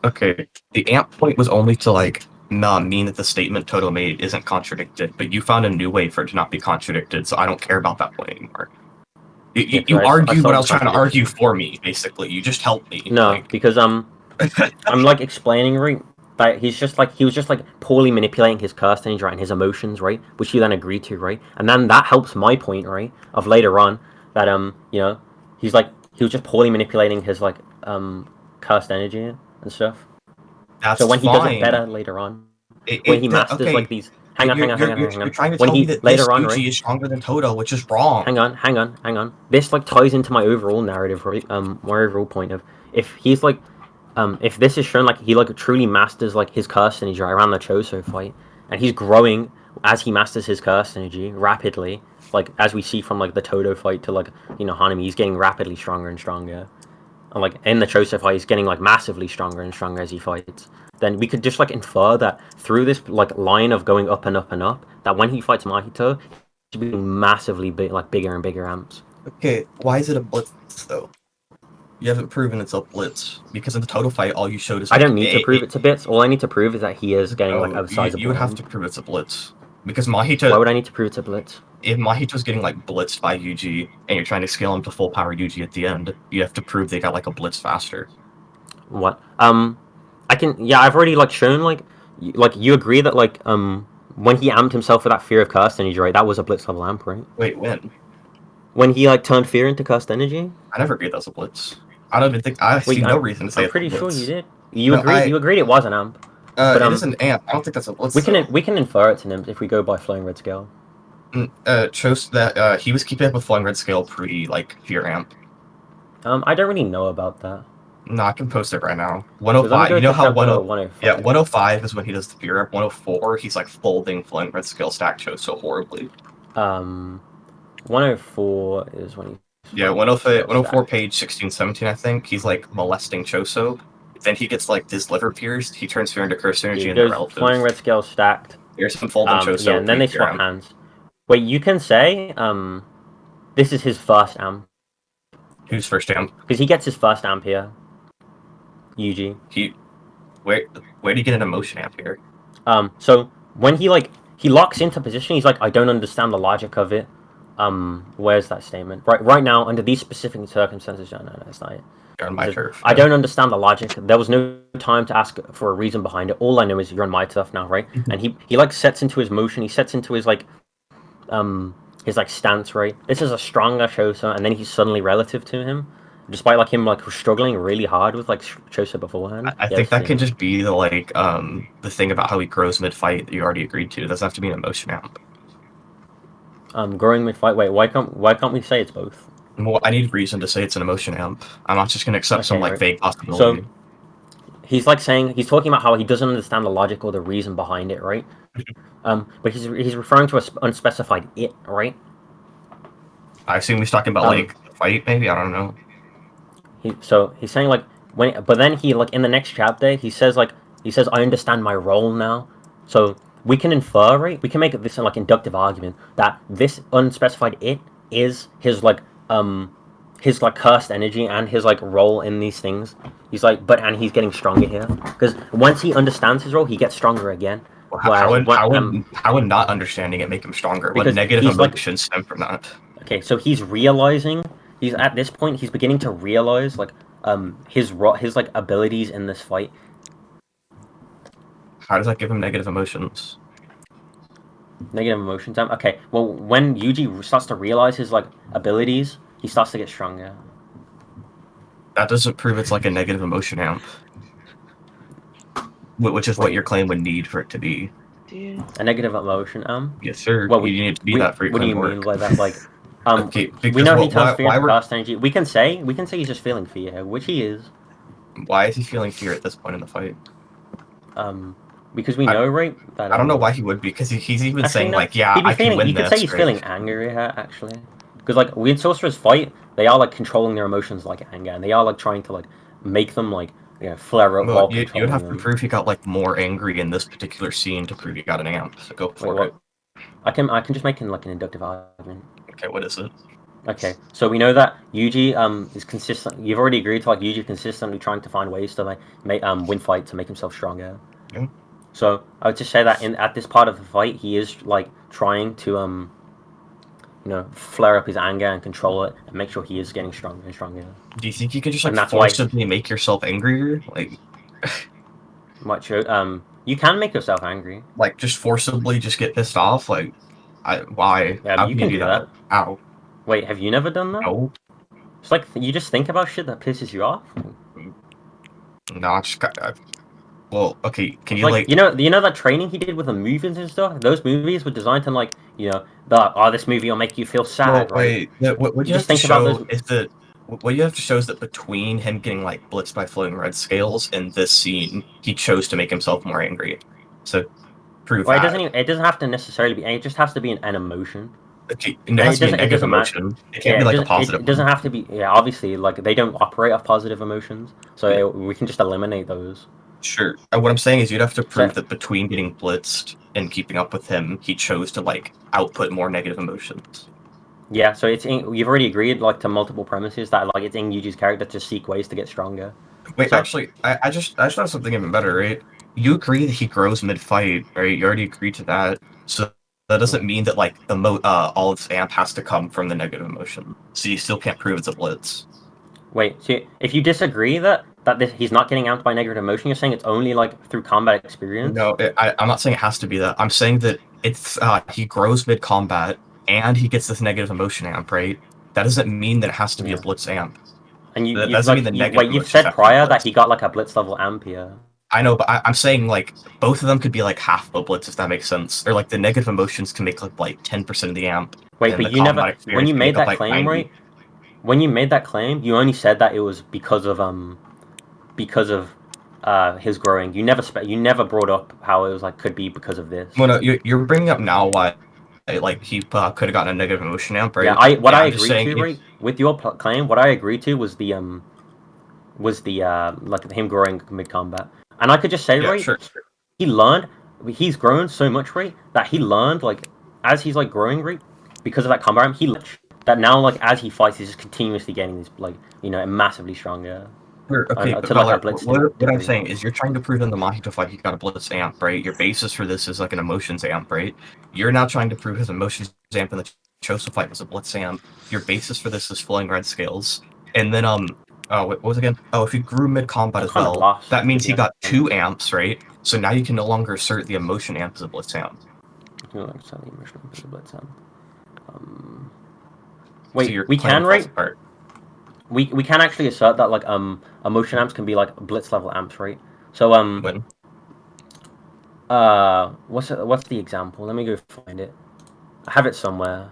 Okay. The amp point was only to like mean that the statement Toto made isn't contradicted, but you found a new way for it to not be contradicted, so I don't care about that point anymore. You argued when I was trying to argue for me, basically. You just helped me. No, like... because I'm like explaining, right, that he was just like poorly manipulating his curse energy, right, and his emotions, right, which you then agreed to, right, and then that helps my point, right, of later on that you know, he was just poorly manipulating his like cursed energy and stuff. That's so when he fine. does it better later on, when he masters like these. Hang on. You're trying to tell me that this Yuji is stronger than Toto, which is wrong. Hang on. This like ties into my overall narrative, right? My overall point of if he's like, if this is shown like he like truly masters like his curse energy right, around the Choso fight, and he's growing as he masters his curse energy rapidly, like as we see from like the Toto fight to like Hanami, he's getting rapidly stronger and stronger, and like in the Choso fight, he's getting like massively stronger and stronger as he fights. Then we could just like infer that through this like line of going up and up and up, that when he fights Mahito, he's being massively big, like bigger and bigger amps. Okay, why is it a blitz though? You haven't proven it's a blitz because in the Toto fight, all you showed is. Like, I don't need to prove it's a blitz. All I need to prove is that he is getting like a sizable. You would have to prove it's a blitz because Mahito. Why would I need to prove it's a blitz? If Mahito's getting like blitzed by Yuji and you're trying to scale him to full power Yuji at the end, you have to prove they got like a blitz faster. What? I've already like shown like you agree that like when he amped himself for that fear of cursed energy, right? That was a blitz level amp, right? Wait, when? When he like turned fear into cursed energy? I never agreed that was a blitz. I don't even think I see no reason to say. I'm pretty sure you did. You agreed it was an amp. But it is an amp. I don't think that's a blitz. We can infer it to him if we go by flowing red scale. Chose that he was keeping up with flowing red scale pre like fear amp. I don't really know about that. No, I can post it right now. 105. You know how 105? Yeah, 105 is when he does the fear amp. 104, he's like folding flowing red scale stack Chose so horribly. 104 is when he. Yeah, 104 page 16, 17, I think. He's like molesting Choso. Then he gets like his liver pierced. He turns fear into curse energy and the relatives. Flowing red scale stacked. There's some folding Choso. Yeah, and then they swap hands. Wait, you can say this is his first amp. Whose first amp? Because he gets his first amp here. Yuji. Where do you get an emotion amp here? So when he locks into position, he's like, I don't understand the logic of it. Where's that statement? Right now, under these specific circumstances, no, it's not it. You're on my turf. I don't understand the logic. There was no time to ask for a reason behind it. All I know is you're on my turf now, right? And he like sets into his motion. He sets into his like stance, right? This is a stronger Choso, and then he's suddenly relative to him, despite like him like struggling really hard with like Choso beforehand. I think that can just be the like the thing about how he grows mid fight that you already agreed to. It doesn't have to be an emotion amp. Growing mid fight. Wait, why can't we say it's both? Well, I need reason to say it's an emotion amp. I'm not just gonna accept some like vague possibility. So he's like saying he's talking about how he doesn't understand the logic or the reason behind it, right? But he's referring to an unspecified it, right? I assume he's talking about like the fight, maybe. I don't know. He's saying like but then he like in the next chapter he says I understand my role now. So we can infer, right? We can make this like inductive argument that this unspecified it is his like cursed energy and his like role in these things. He's like, and he's getting stronger here because once he understands his role, he gets stronger again. Well, how would not understanding it make him stronger? What negative emotions stem from that? Okay, so he's realizing. He's at this point. He's beginning to realize like his like abilities in this fight. How does that give him negative emotions? Negative emotions. Okay. Well, when Yuji starts to realize his like abilities, he starts to get stronger. That doesn't prove it's like a negative emotion amp, which is what your claim would need for it to be. A negative emotion amp? Yes, sir. Well, you need to be that for your What do you mean by that? Like, okay, we know he turns fear into cursed energy. We can say he's just feeling fear, which he is. Why is he feeling fear at this point in the fight? Because we know, right? That I don't know why he would, because he's even actually, saying no. like, yeah, He'd be I can feeling. win You could this. say he's right? feeling angry here, actually, because like when sorcerers fight, they are like controlling their emotions like anger, and they are like trying to like make them like flare up while you controlling would have to them. prove he got like more angry in this particular scene to prove he got an amp. So go for Wait, it. I can just make like an inductive argument. Okay, what is it? Okay, so we know that Yuji is consistent. You've already agreed to like Yuji consistently trying to find ways to like make win fight to make himself stronger. Yeah. So I would just say that at this part of the fight, he is like trying to flare up his anger and control it and make sure he is getting stronger and stronger. Do you think you could just And like that's why- forcibly make yourself angrier? Like, You can make yourself angry. like just forcibly just get pissed off? Like, why? Yeah, How you can can you do do that? Ow. Wait, have you never done that? No. It's like you just think about shit that pisses you off. No, I just got. Well, okay. Can It's you like you know that training he did with the movies and stuff. Those movies were designed to like this movie will make you feel sad, Well, right? wait. What You you have just to think about show those- is that what you have to show is that between him getting like blitzed by floating red scales and this scene, he chose to make himself more angry. So prove Well, that. it doesn't have to necessarily be. It just has to be an emotion. Okay, it has to be a negative doesn't matter. emotion. It can't be like a positive. It doesn't have to be. Yeah, obviously, like they don't operate off positive emotions, so we can just eliminate those. Sure. What I'm saying is you'd have to prove So- that between getting blitzed and keeping up with him, he chose to like output more negative emotions. Yeah, so you've already agreed like to multiple premises that like it's in Yuji's character to seek ways to get stronger. Wait, So- actually, I just have something even better, right? You agree that he grows mid-fight, right? You already agreed to that. So that doesn't mean that like all of this amp has to come from the negative emotion. So you still can't prove it's a blitz. Wait, so if you disagree that he's not getting amped by negative emotion, you're saying it's only like through combat experience? No, I'm not saying it has to be that. I'm saying that it's he grows mid-combat and he gets this negative emotion amp, right? That doesn't mean that it has to be a blitz amp. And That doesn't mean the negative you've emotions said have to be prior that blitzed. he got like a blitz level amp here. I know, but I'm saying like both of them could be like half a blitz if that makes sense. Or like the negative emotions can make like 10% of the amp. Wait, and but the you never combat experience when you can made make up, that like, claim, 90. right? When you made that claim, you only said that it was because of his growing. You never brought up how it was like could be because of this. Well, no, you're bringing up now why like he could have gotten a negative emotion amp, right? Yeah, I I'm just agreed saying to, right? With your claim, what I agreed to was the like him growing mid combat, and I could just say, Yeah, right, sure. he's grown so much, right, that he learned like as he's like growing, right, because of that combat amp, he learned that now like as he fights, he's just continuously getting this like massively stronger. Sure, okay, but to like a Valor, blitz what I'm degree. saying is you're trying to prove in the Mahito fight he got a blitz amp, right? Your basis for this is like an emotions amp, right? You're now trying to prove his emotions amp in the Choso fight was a blitz amp. Your basis for this is flowing red scales. And then what was it again? Oh, if he grew mid combat as kind of well, lost, that means to he be got honest. 2 amps, right? So now you can no longer assert the emotion amp as a blitz amp. Wait, So your we claim can falls right? apart. We can actually assert that like emotion amps can be like blitz level amps, right? So When? what's the example? Let me go find it. I have it somewhere.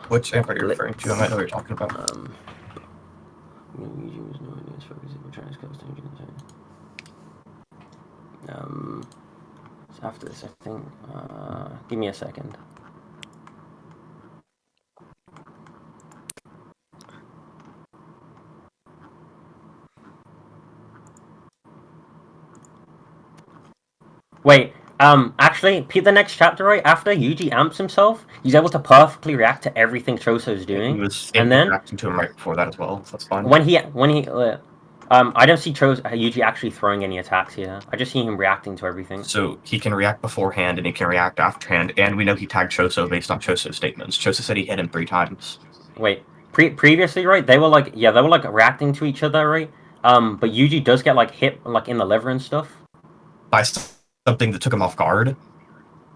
Which amp are you referring to? I might know what you're talking about. So after this, I think. Give me a second. Wait, actually, the next chapter, right after Yuji amps himself, he's able to perfectly react to everything Choso's doing. He was and then reacting to him right before that as well, so that's fine. when he I don't see Yuji actually throwing any attacks here. I just see him reacting to everything. So he can react beforehand and he can react afterhand, and we know he tagged Choso based on Choso's statements. Choso said he hit him 3 times. Wait, previously, right? They were like reacting to each other, right? But Yuji does get like hit like in the liver and stuff. By something that took him off guard.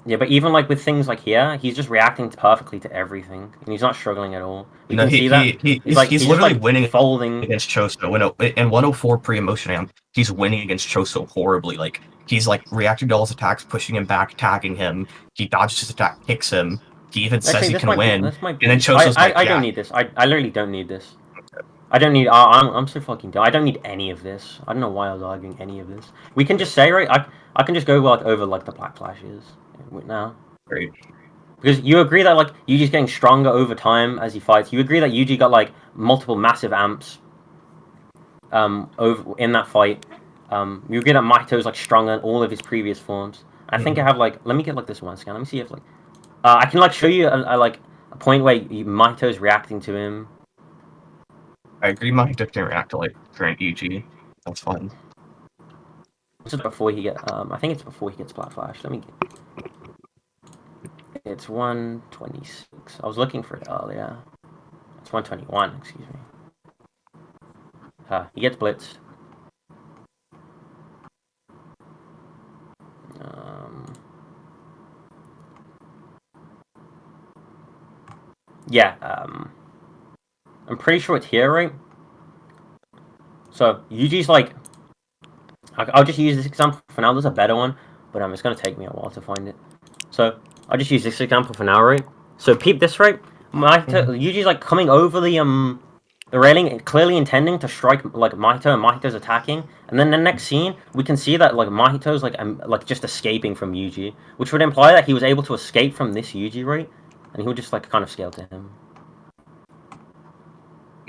Yeah, but even like with things like here, he's just reacting perfectly to everything, and he's not struggling at all. You can see that he's literally winning folding against Choso. In 104 pre-emotion amp, he's winning against Choso horribly. Like he's like reacting to all his attacks, pushing him back, tagging him. He dodges his attack, kicks him. He even says he can win. And then Choso's I don't need this. I literally don't need this. I don't need. I'm so fucking dumb. I don't need any of this. I don't know why I was arguing any of this. We can just say, right? I can just go like over like the black flashes now. Great. Because you agree that like Yuji's getting stronger over time as he fights. You agree that Yuji got like multiple massive amps over in that fight. You agree that Mahito's like stronger in all of his previous forms. I think I have like, let me get like this one scan. Let me see if like I can like show you like a point where Mahito's reacting to him. I agree Mahito can react to like current EG. That's fine. This is before he get I think it's before he gets Black Flash. Let me get... It's 126. I was looking for it earlier. It's 121, excuse me. He gets blitzed. Yeah, I'm pretty sure it's here, right? So Yuji's like, I'll just use this example for now. There's a better one, but it's gonna take me a while to find it. So I'll just use this example for now, right? So peep this, right? Yuji's like coming over the railing, clearly intending to strike like Mahito, and Mahito's attacking. And then the next scene, we can see that like Mahito's like just escaping from Yuji, which would imply that he was able to escape from this Yuji, right? And he would just like kind of scale to him.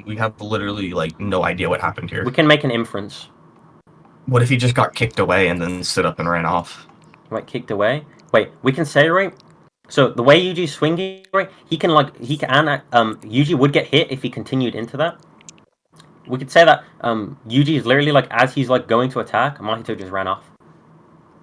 We have literally like no idea what happened here. We can make an inference. What if he just got kicked away and then stood up and ran off? Right, kicked away. Wait, we can say, right? So the way Yuji's swinging, right? Yuji would get hit if he continued into that. We could say that Yuji is literally like as he's like going to attack, Mahito just ran off,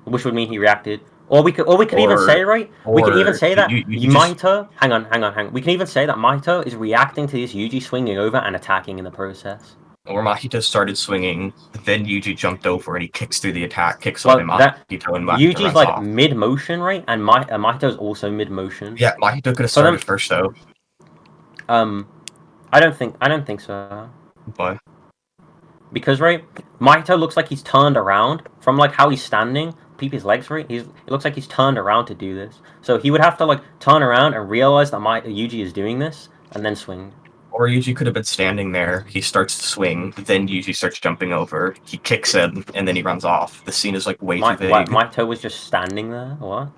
which would mean he reacted. Or we could even say, right? We could even say that Mahito. Hang on. We can even say that Mahito is reacting to this Yuji swinging over and attacking in the process. Or Mahito started swinging, then Yuji jumped over and he kicks through the attack, kicks on Mahito, and Mahito Yuji's runs like off. mid-motion, right? And Mahito's also mid-motion. Yeah, Mahito could have started first though. I don't think so. Why? Because right, Mahito looks like he's turned around from like how he's standing. Peep his legs, right? It looks like he's turned around to do this. So he would have to like turn around and realize that Yuji is doing this and then swing. Or Yuji could have been standing there, he starts to swing, then Yuji starts jumping over, he kicks him, and then he runs off. The scene is like way too vague. Mahito was just standing there? What?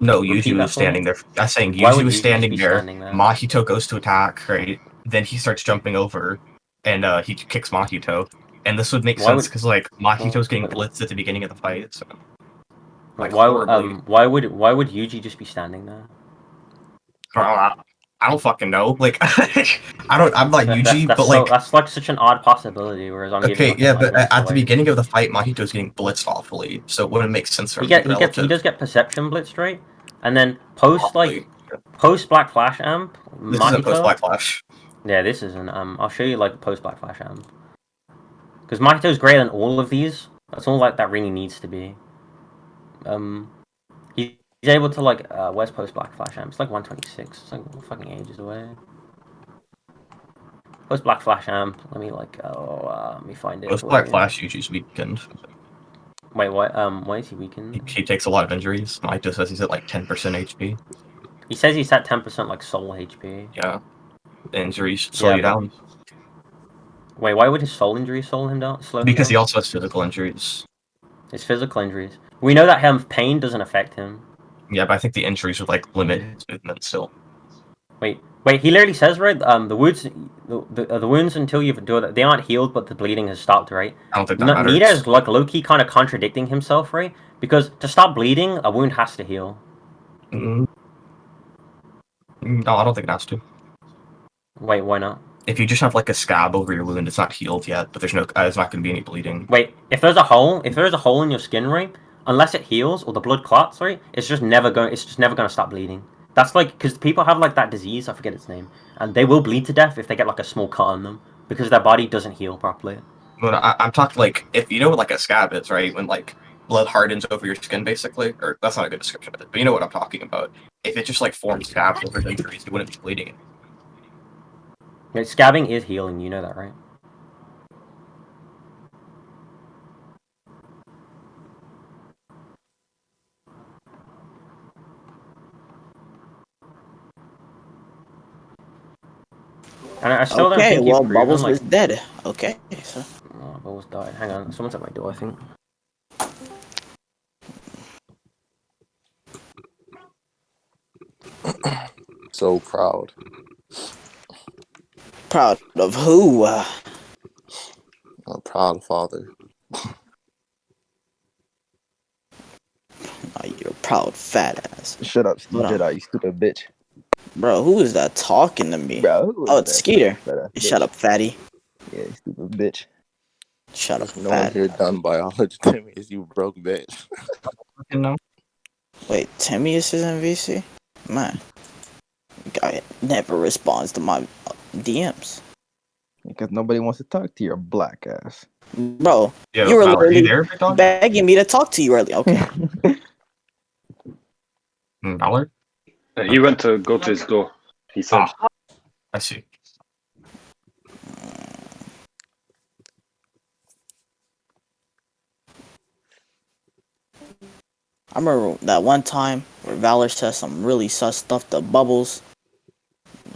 No, Yuji was standing there. I'm saying Yuji was standing there, Mahito goes to attack, right? Then he starts jumping over, and he kicks Mahito. And this would make sense because like Mahito's getting blitzed at the beginning of the fight. So, like, why would Yuji just be standing there? I don't fucking know. Like, I'm like Yuji, but like that's like such an odd possibility. Whereas I'm okay, yeah, but at the beginning of the fight, Mahito's getting blitzed awfully, so it wouldn't make sense for him. He does get perception blitzed, right? And then post Black Flash amp. This isn't post Black Flash. Yeah, this isn't. I'll show you like post Black Flash amp. Because Mahito's greater than all of these. That's all like that really needs to be. He's able to like where's post Black Flash amp? It's like 126. It's like fucking ages away. Post Black Flash amp. Let me like let me find it. Post Black Flash Yuji's weakened. Wait, what? Why is he weakened? He takes a lot of injuries. Mahito says he's at like 10% HP. He says he's at 10% like soul HP. Yeah. The injuries slow you down. Wait, why would his soul injuries slow him down? Because he also has physical injuries. His physical injuries. We know that pain doesn't affect him. Yeah, but I think the injuries would like limit his movement still. Wait. He literally says, right? The wounds until you've endured it, they aren't healed, but the bleeding has stopped, right? I don't think that matters. Nita is like low-key kind of contradicting himself, right? Because to stop bleeding, a wound has to heal. No, I don't think it has to. Wait, why not? If you just have like a scab over your wound, it's not healed yet, but there's not going to be any bleeding. Wait, if there's a hole in your skin, right? Unless it heals or the blood clots, right? It's just never going to stop bleeding. That's like because people have like that disease, I forget its name, and they will bleed to death if they get like a small cut on them because their body doesn't heal properly. Well, I'm talking like if you know what like a scab is, right? When like blood hardens over your skin, basically, or that's not a good description of it, but you know what I'm talking about. If it just like forms scabs over injuries, you wouldn't be bleeding. Yeah, scabbing is healing, you know that, right? And I still don't Okay, think well, you've proven, Bubbles like... was dead. Okay, so Oh, Bubbles died. Hang on, someone's at my door, I think. So proud. proud of who? A proud father. Oh, you're a proud fat ass. Shut up, Steve Hold on. Jedi, you stupid bitch. Bro, who is that talking to me? Bro, who is Oh, it's that? Skeeter. Fat ass Shut bitch. up, fatty. Yeah, you stupid bitch. Shut up, There's no one fat. here done biology, Timmy, is you broke bitch. No. Wait, Timmy is his MVC? Man, guy never responds to my DMs. Because nobody wants to talk to your black ass. Bro, Yo, you were Valor, are you literally there, big dog? begging me to talk to you earlier. Okay. Valor? He went to go to his door. He said. I see. I remember that one time where Valor said some really sus stuff to Bubbles.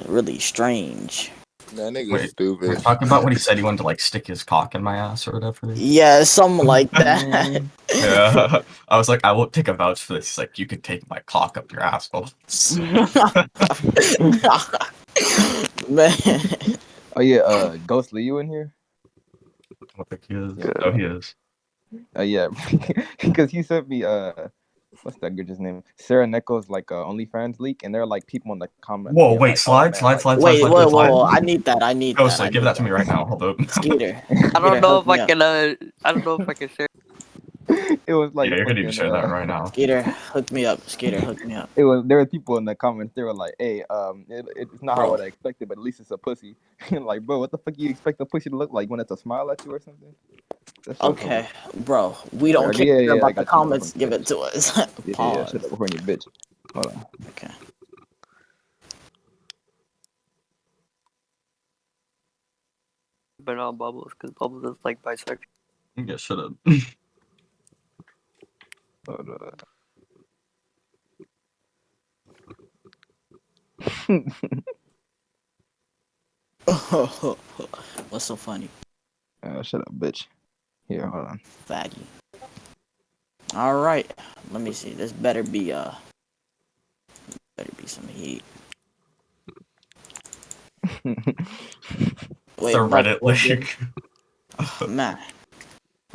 Really strange. That nigga's Wait, we're stupid. talking about when he said he wanted to like stick his cock in my ass or whatever. Yeah, something like that. Yeah, I was like, I won't take a vouch for this. He's like, you could take my cock up your asshole. Man. Oh yeah, Ghost Lee, you in here? I don't think he is. Good. Oh, he is. Yeah, because he sent me what's that bitch's name? Sarah Neko's like OnlyFans leak, and there are like people in the comments. Whoa, being wait, like, slide. Wait, whoa, I need that. Ghostly, give that to me right now. Hold up. Skeeter. I don't know if I can. I don't know if I can share. It was like Yeah, you're gonna fucking, even share that right now. Skeeter, hook me up. Skeeter, hook me up. It was there were people in the comments. They were like, "Hey, it's not Bro. what I expected, but at least it's a pussy." Like, bro, what the fuck you expect a pussy to look like when it's a smile at you or something? That's so Okay, bro. We don't funny. care Yeah, about I the got you. comments. Give it to us. Yeah, Pause. shut up, horny bitch. Hold on. Okay. But not Bubbles, because Bubbles is like bisexual. Yeah, shut up. Hold on. What's so funny? Shut up, bitch. Here, hold on. Faggy. All right. Let me see. This better be some heat. Wait, The Reddit Bubbles, link. man.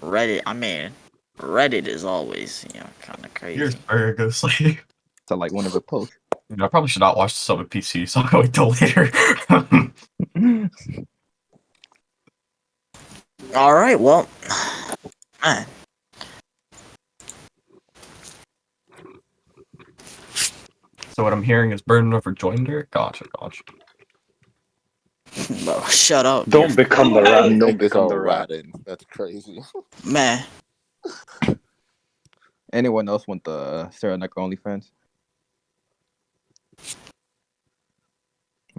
Reddit. I mean, Reddit is always kind of crazy. Here's very Ghostly. So like one of the posts. I probably should not watch the sub with PC, so I'll wait till later. All right. Well, man. So what I'm hearing is burden over joinder. Gotcha. Bro, shut up. Don't become the rat. Don't Niggas become all the rat. ratted. That's crazy. Man. Anyone else want the Sarah Neko OnlyFans?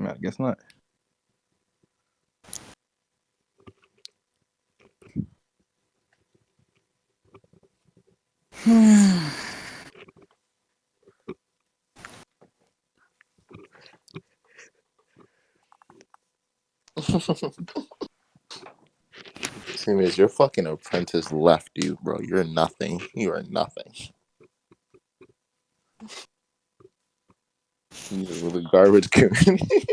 I guess not. Timmy, is your fucking apprentice left you, bro? You're nothing. You are nothing. You're the garbage community.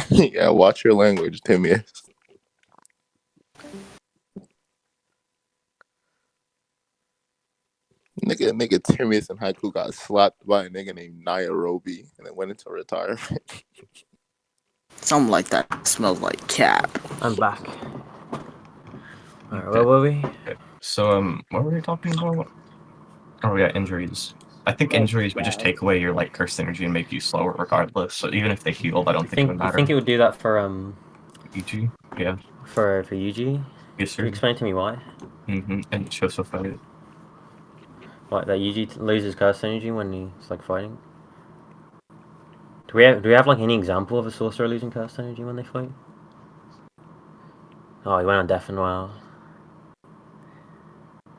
Yeah, watch your language, Timmy. Nigga Timmy's in haiku got slapped by a nigga named Nairobi and then went into retirement. Something like that smells like cap. I'm back. Alright, where were we? Okay. So what were we talking about? Oh yeah, injuries. I think injuries would just take away your like curse energy and make you slower regardless. So even if they healed, I don't think it would You matter. think it would do that for EG? Yeah. For UG? Yes, sir. Can you explain to me why? And show so fight. Like that UG loses curse energy when he's like fighting? Do we have like any example of a sorcerer losing curse energy when they fight? Oh, he went on death and wow.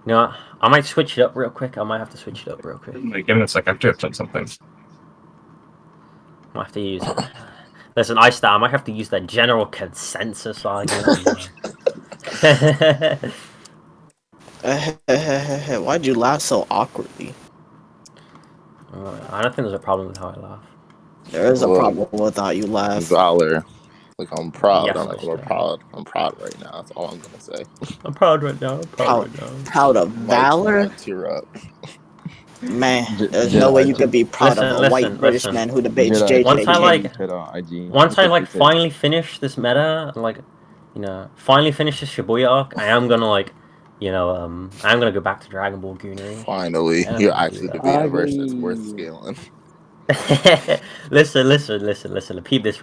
You know what? I might switch it up real quick. I might have to switch it up real quick. Like, give me a sec. I have to check something. I have to use. Listen, I might have to use that general consensus argument. Why'd you laugh so awkwardly? I don't think there's a problem with how I laugh. There is a Look, problem with how you laugh. Valor. Like I'm proud. Yes, I'm Mister. proud. I'm proud right now. That's all I'm gonna say. I'm proud right now. I'm proud Proud, right now. proud of Valor? Might tear up. Man, there's Jedi, no way you could be proud of a white Listen, British listen. man who debates Jedi, Once I JJK. like, shit on IG. once I Look like what you said. finally finish this meta, like, you know, finally finish this Shibuya arc, I am gonna like, you know, I'm gonna go back to Dragon Ball Goonery. Finally, I'm you're gonna do actually that. debating a verse that's Ugly. worth scaling. listen. Peep this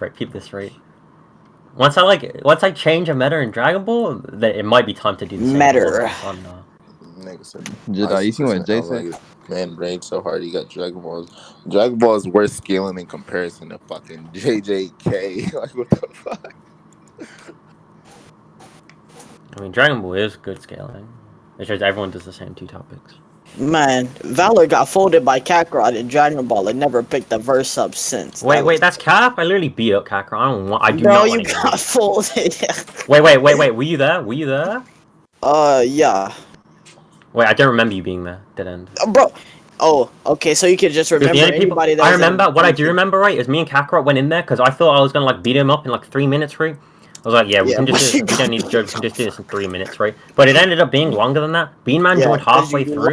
right. Once I change a meta in Dragon Ball, then it might be time to do the same. Meta. Nigga said, Jedi, you see what Jay I'm said? like, man, rage so hard. You got Dragon Balls. Dragon Ball is worth scaling in comparison to fucking JJK. Like, what the fuck? I mean, Dragon Ball is good scaling. It's just everyone does the same 2 topics. Man, Valor got folded by Kakarot in Dragon Ball and never picked the verse up since. Wait, that's Cap? I literally beat up Kakarot. I do Bro, not you want to got folded. Wait. Were you there? Yeah. Wait, I don't remember you being there. Dead end. Bro. Oh, okay, so you could just Because remember anybody that I was remember, in what I do remember, right, is me and Kakarot went in there because I thought I was going to, like, beat him up in, like, 3 minutes, right? I was like, yeah, we can just do this. We don't need to joke. We can just do this in 3 minutes, right? But it ended up being longer than that. Bean Man joined halfway through,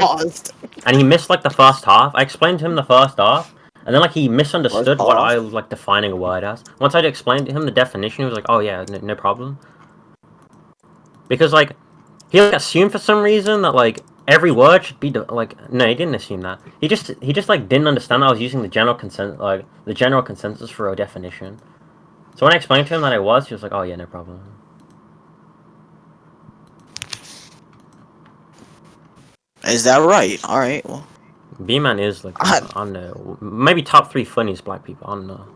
and he missed, like, the first half. I explained to him the first half, and then, like, he misunderstood what I was, like, defining a word as. Once I explained to him the definition, he was like, oh, yeah, no problem. Because, like, he, like, assumed for some reason that, like, every word should be, like, no, he didn't assume that. He just, like, didn't understand that I was using the general consensus for a definition. So when I explained to him that I was, he was like, oh, yeah, no problem. Is that right? Alright, well. B-Man is, like, I don't know, maybe top 3 funniest black people, I don't know.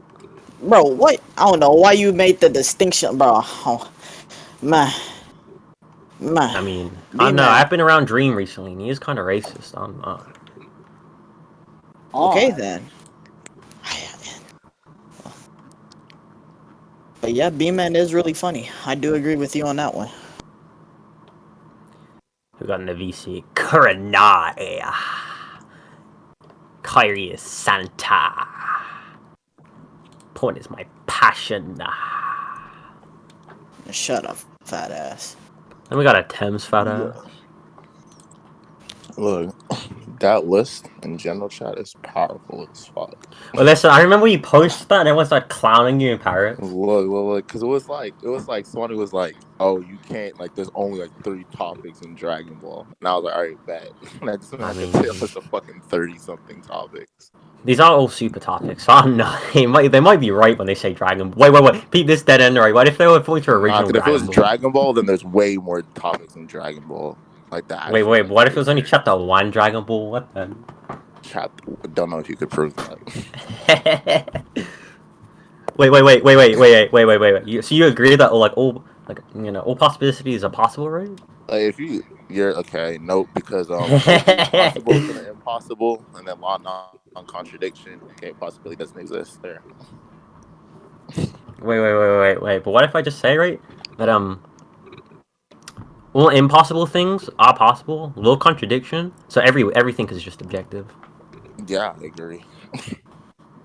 Bro, what? I don't know why you made the distinction, bro. Oh, man. I mean, I don't know, I've been around Dream recently, and he is kind of racist, I don't know. Okay, then. But yeah, B-Man is really funny. I do agree with you on that one. Who got in the VC? Kuranai. Kyrie is Santa. Porn is my passion. Shut up, fat ass. Then we got a Thames fat ass. Look, that list in general chat is powerful as fuck. Well, listen, I remember you posted that and everyone started clowning you in Paris. Look, because it was like somebody was like, "Oh, you can't like." There's only like 3 topics in Dragon Ball, and I was like, "All right, bet." And I just went to say a list of fucking 30-something topics. These are all super topics, so I don't know. They might be right when they say Dragon Ball. Wait. Peep this dead end, right? What if they were fully to original If it was Dragon Ball, then there's way more topics in Dragon Ball. Like that. Wait. What if it was only chapter 1 Dragon Ball? What then? Don't know if you could prove that. Wait. So you agree that all possibilities are possible, right? Like if you're okay, nope, because possible is an impossible, and then law non-contradiction. Okay, possibility doesn't exist there. Wait. But what if I just say, right, that all impossible things are possible, no contradiction. So everything is just objective. Yeah, I agree.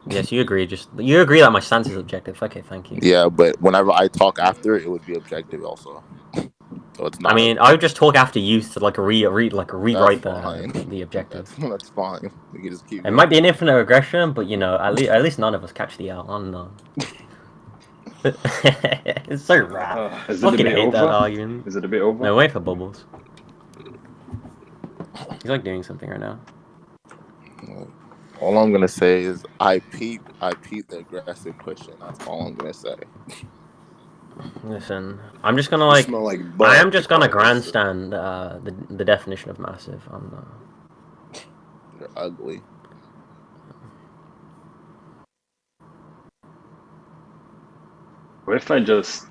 Yes, you agree. You agree that my stance is objective. Okay, thank you. Yeah, but whenever I talk after it would be objective also. So it's not. I mean, I would just talk after you to like rewrite the objective. That's fine. We can just keep. It might be an infinite regression, but you know, at least none of us catch the L. I don't know. It's so rap. Is it a bit over? That argument. Is it a bit over? No, wait for Bubblez. He's like doing something right now. All I'm gonna say is I peep the aggressive pushing. That's all I'm gonna say. Listen, I'm just gonna like I am just gonna grandstand the definition of massive. You're ugly. What if I just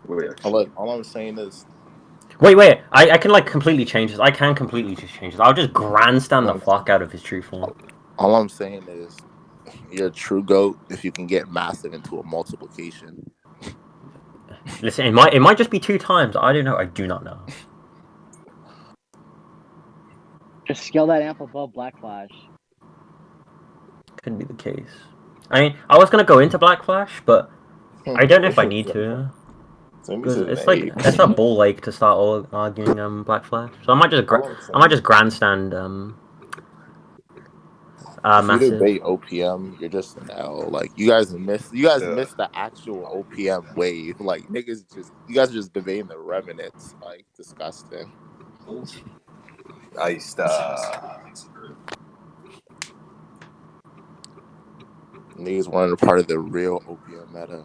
wait? All I'm saying is Wait. I can like completely change this. I can completely just change this. I'll just grandstand the fuck out of his true form. All I'm saying is, you're a true goat if you can get massive into a multiplication. Listen, it might just be 2 times. I don't know. I do not know. Just scale that amp above Black Flash. Could be the case. I mean, I was gonna go into Black Flash, but I don't know if I need to. Because it's like it's a ball lake to start arguing Black Flash. So I might just grandstand if you massive. debate OPM, you're just an L. Like you guys missed the actual OPM wave. Like you guys are just debating the remnants. Like disgusting. Niggas weren't a part of the real OPM meta.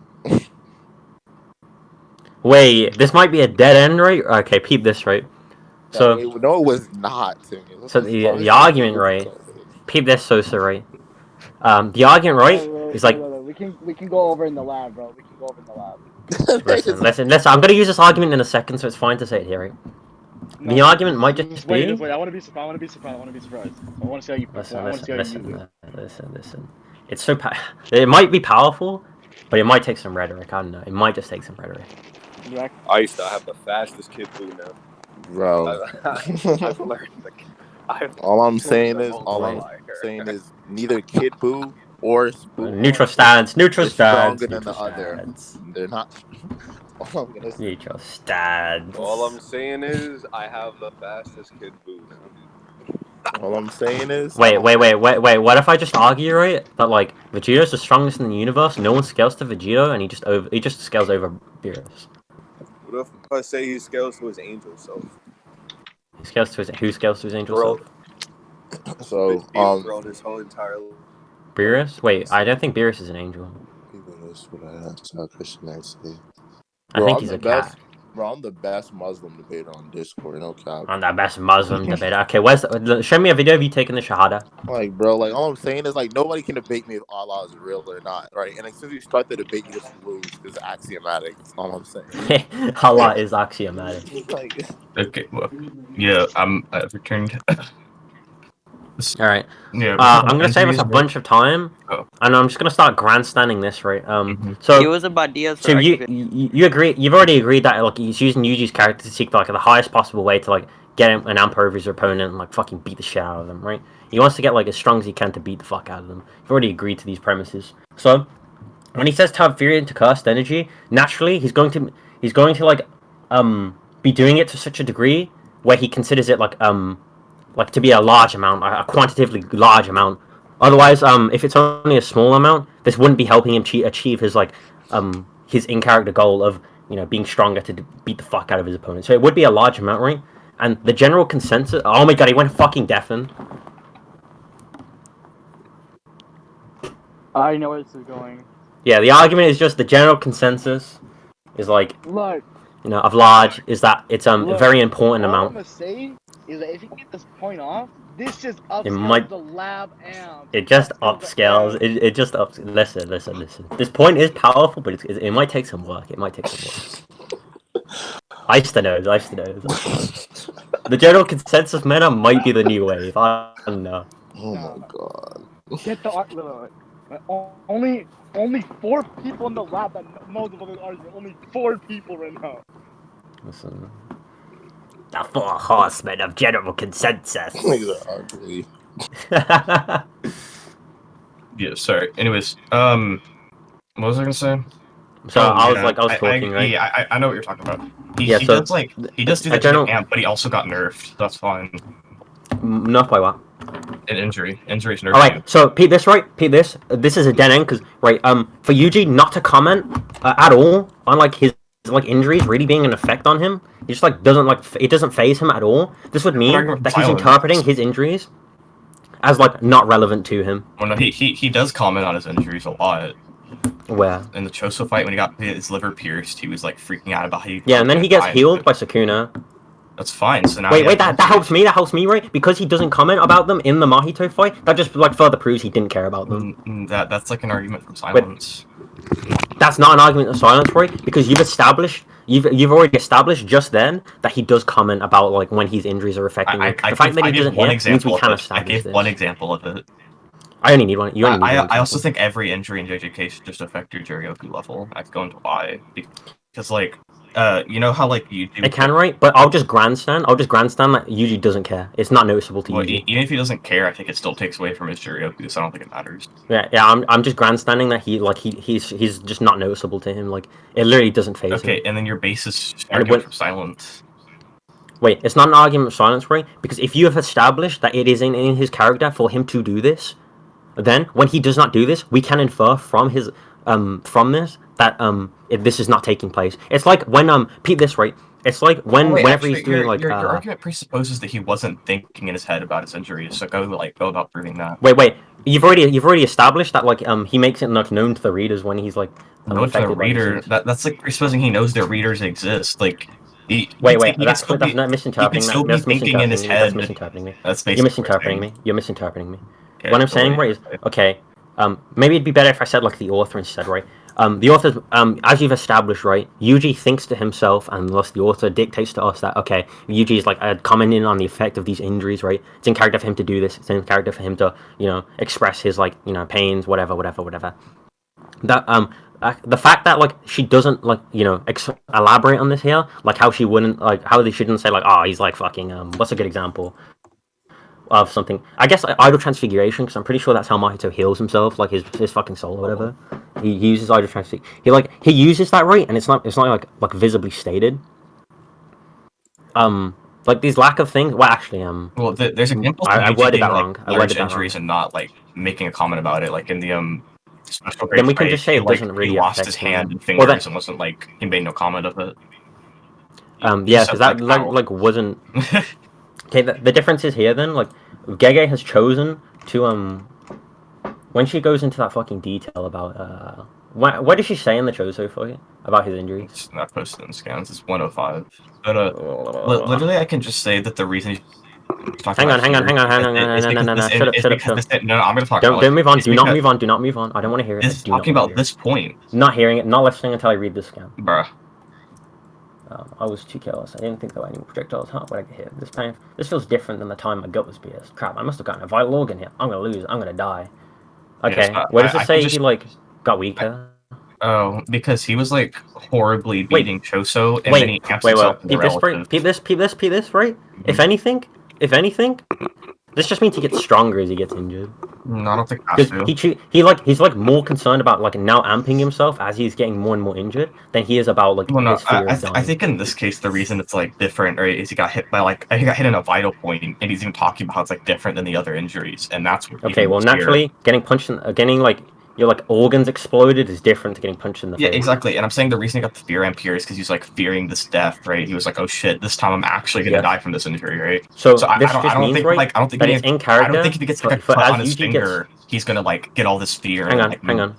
Wait, this might be a dead end, right? Okay, peep this, right? So no, it was not, Timmy. So the argument, right? Peep this, Sosa, right? The argument, right, is like we can go over in the lab, bro. We can go over in the lab. listen. I'm gonna use this argument in a second, so it's fine to say it here, right? No, The argument might just be. Wait. I want to be surprised. I want to be surprised. I want to see how you perform. Listen. It's so it might be powerful, but it might take some rhetoric. I don't know. It might just take some rhetoric. I used to have the fastest kid boo now. Bro. I've learned. All I'm saying is neither Kid Boo or Spoon neutral stance. Stronger than the other. They're not. All I'm gonna say. Neutral stance. All I'm saying is I have the fastest kid boo now. All I'm saying is. Wait. What if I just argue, right, that like Vegeto's the strongest in the universe? No one scales to Vegito, and he just scales over Beerus. What if I say he scales to his angel self? Who scales to his angel self? So world his whole entire. Beerus? Wait, I don't think Beerus is an angel. I think he's a cat. Bro, I'm the best Muslim debater on Discord, no cap. I'm the best Muslim debater. Okay, show me a video of you taking the Shahada. Like, bro, like, all I'm saying is, like, nobody can debate me if Allah is real or not, right? And like, since you start the debate, you just lose because it's axiomatic. That's all I'm saying. Allah is axiomatic. Okay, well, yeah, I've returned. Alright. Yeah, I'm gonna save us a bunch of time, and I'm just gonna start grandstanding this, right? So It was about Diaz. So you agree? You've already agreed that like he's using Yuji's character to seek like the highest possible way to like get an amp over his opponent and like fucking beat the shit out of them, right? He wants to get like as strong as he can to beat the fuck out of them. You've already agreed to these premises. So when he says to have fury into cursed energy, naturally he's going to like be doing it to such a degree where he considers it like to be a large amount, a quantitatively large amount. Otherwise, if it's only a small amount, this wouldn't be helping him achieve his like his in-character goal of being stronger to beat the fuck out of his opponent. So it would be a large amount, right? And the general consensus. Oh my god, he went fucking deafen. I know where this is going. Yeah, the argument is just the general consensus is like Look. Of large is that it's a very important amount. All I'm gonna say is that if you can get this point off, this just upscales the lab amp. It just upscales. It just ups. Listen. This point is powerful, but it might take some work. Ice the nose. The general consensus meta might be the new wave. I don't know. Oh my god. Get the look. Only 4 people in the lab that knows about this argument. Only 4 people right now. Listen. The 4 horsemen of general consensus. These are ugly. Yeah, sorry. Anyways, what was I gonna say? So I was talking, right? Yeah, I know what you're talking about. He does do that general amp, but he also got nerfed. So that's fine. Nerfed by what? An injury. Injury's nerfed. Alright, so Pete this, right? This is a dead end, because, right, for Yuji not to comment at all on, like, his, like, injuries really being an effect on him, he just, like, it doesn't phase him at all. This would mean that he's interpreting his injuries as, like, not relevant to him. Well, no, he does comment on his injuries a lot. Where? In the Choso fight, when he got his liver pierced, he was, like, freaking out about how he... Yeah, and then he gets healed by Sukuna. That's fine. So now wait, that helps me. That helps me, right? Because he doesn't comment about them in the Mahito fight. That just like further proves he didn't care about them. That's like an argument from silence. That's not an argument of silence, right? Because you've already established just then that he does comment about like when his injuries are affecting him. The fact that he doesn't hear means we can establish this. I gave one example of it. I only need one. You only need one. I also think every injury in JJK should just affect your Jirioku level. I could go into why. Because like, you know how like you do. It can, right? But I'll just grandstand that Yuji doesn't care. It's not noticeable to Yuji. Even if he doesn't care, I think it still takes away from his Jirioku, so I don't think it matters. Yeah. I'm just grandstanding that he's just not noticeable to him. Like it literally doesn't phase him. Okay, and then your base is argument from silence. Wait, it's not an argument of silence, right? Because if you have established that it is in his character for him to do this, then when he does not do this, we can infer from his from this that this is not taking place. It's like when Pete this right. It's like whenever he's doing like your argument presupposes that he wasn't thinking in his head about his injuries. So go about proving that. Wait. You've already established that like he makes it not known to the readers when he's like known to the reader. That's like presupposing he knows their readers exist. Like wait. That's not misinterpreting. That's thinking in his head. That's misinterpreting me. That's You're misinterpreting me. You're misinterpreting me. Okay, what I'm saying, right, is okay. Maybe it'd be better if I said like the author instead, right? The author, as you've established, right, Yuji thinks to himself, and thus the author dictates to us that, okay, Yuji is like commenting on the effect of these injuries, right? It's in character for him to do this. It's in character for him to, express his like, pains, whatever. That the fact that like she doesn't like elaborate on this here, like how she wouldn't like how they shouldn't say like, oh, he's like fucking what's a good example of something? I guess idol transfiguration, because I'm pretty sure that's how Mahito heals himself, like his fucking soul or whatever. He uses idol transfiguration. He uses that, right, and it's not like visibly stated. Like these lack of things. Well, actually, well, there's examples. I worded that wrong. I worded that injuries wrong. And not like making a comment about it, like in the special. Then we can just say it doesn't really he lost his hand and fingers and wasn't like he made no comment of it. Yeah, because that like wasn't. Okay, the difference is here then, like, Gege has chosen to, when she goes into that fucking detail about, what did she say in the Choso for you? About his injuries? It's not posted in scans, it's 105. But, literally I can just say that the reason he's Hang on, no, shut up. No, I'm gonna talk about it. Don't move on, do not move on, I don't want to hear it. It's talking about this point. Not hearing it, not listening until I read this scan. Bruh. I was too careless. I didn't think there were any projectiles. What I could hear. This feels different than the time my gut was pierced. Crap, I must have gotten a vital organ here. I'm gonna lose. I'm gonna die. Okay, where does it say he like got weaker? Oh, because he was like horribly beating Choso, and then he amps himself Peep this, right? If anything, this just means he gets stronger as he gets injured. No, I don't think that's true. He's like more concerned about like now amping himself as he's getting more and more injured than he is about like his fear of dying. I think in this case the reason it's like different, right, is he got hit in a vital point, and he's even talking about how it's like different than the other injuries, and that's what. Okay, well, naturally, getting punched in, getting like your like organs exploded is different to getting punched in the face. Yeah, exactly. And I'm saying the reason he got the fear amp here is because he's like fearing this death, right? He was like, oh shit, this time I'm actually gonna die from this injury, right? So I don't think if he gets like a cut on his finger, he's gonna like get all this fear. Hang on.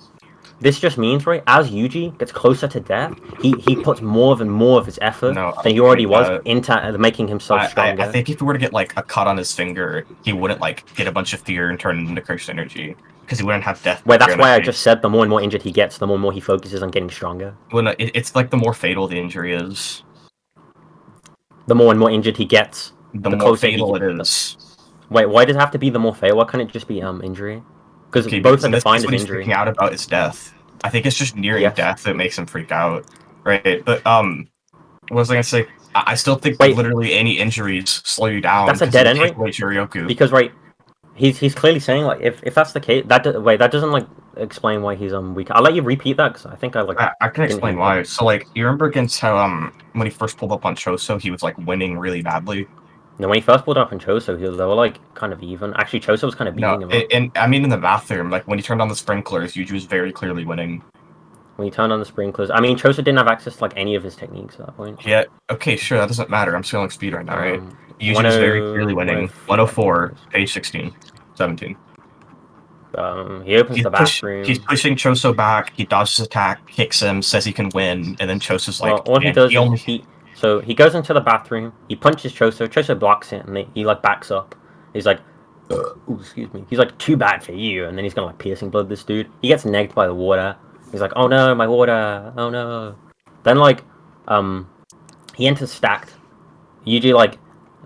This just means, right, as Yuji gets closer to death, he puts more and more of his effort than he already was into making himself stronger. I think if he were to get like a cut on his finger, he wouldn't like get a bunch of fear and turn it into cursed energy. Because he wouldn't have death. Well, that's why I just said the more and more injured he gets, the more and more he focuses on getting stronger. Well, no, it's like the more fatal the injury is. The more and more injured he gets, the more fatal it is. Wait, why does it have to be the more fatal? Why can't it just be injury? Because both are defined as injury. Freaking out about his death. I think it's just nearing death that makes him freak out, right? But what was I gonna say? I still think literally any injuries slow you down. That's a dead end, right? Jirioku. Because he's clearly saying like if that's the case, that doesn't like explain why he's weak. I'll let you repeat that because I think I can explain why. So like you remember against how when he first pulled up on Choso, he was like winning really badly. No, when he first pulled up on Choso, they were like kind of even. Actually, Choso was kind of beating him up. And I mean in the bathroom, like when he turned on the sprinklers, Yuji was very clearly winning. When he turned on the sprinklers, I mean Choso didn't have access to like any of his techniques at that point. Yeah. Okay, sure, that doesn't matter. I'm scaling speed right now, right? Yuji was very clearly winning. 104, page 16, 17. He opens the bathroom. He's pushing Choso back. He dodges his attack, kicks him, says he can win, and then Choso's like, all he does is So he goes into the bathroom. He punches Choso. Choso blocks it, and he like backs up. He's like, ooh, excuse me. He's like, too bad for you. And then he's gonna like piercing blood this dude. He gets negged by the water. He's like, oh no, my water. Oh no. Then like, he enters stacked. Yuji like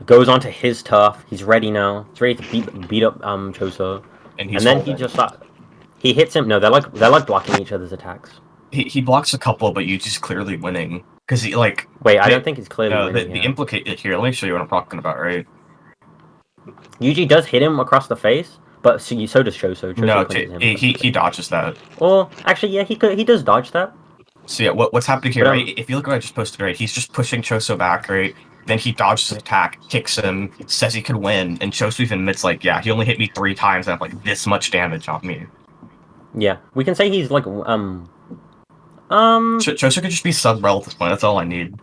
goes onto his turf. He's ready now. He's ready to beat up Choso. And then he just he hits him. No, they're like blocking each other's attacks. He blocks a couple, but Yuji's clearly winning because he like. Wait, I don't think he's clearly winning. The implicate here. Let me show you what I'm talking about. Right. Yuji does hit him across the face, but so does Choso. No, he dodges that. Well, actually, yeah, he does dodge that. So yeah, what's happening here, right? If you look at what I just posted, right, he's just pushing Choso back, right? Then he dodges his attack, kicks him, says he could win, and Choso even admits like, yeah, he only hit me 3 times and have like this much damage on me. Yeah, we can say he's like Choso could just be sub-rel at this point. That's all I need.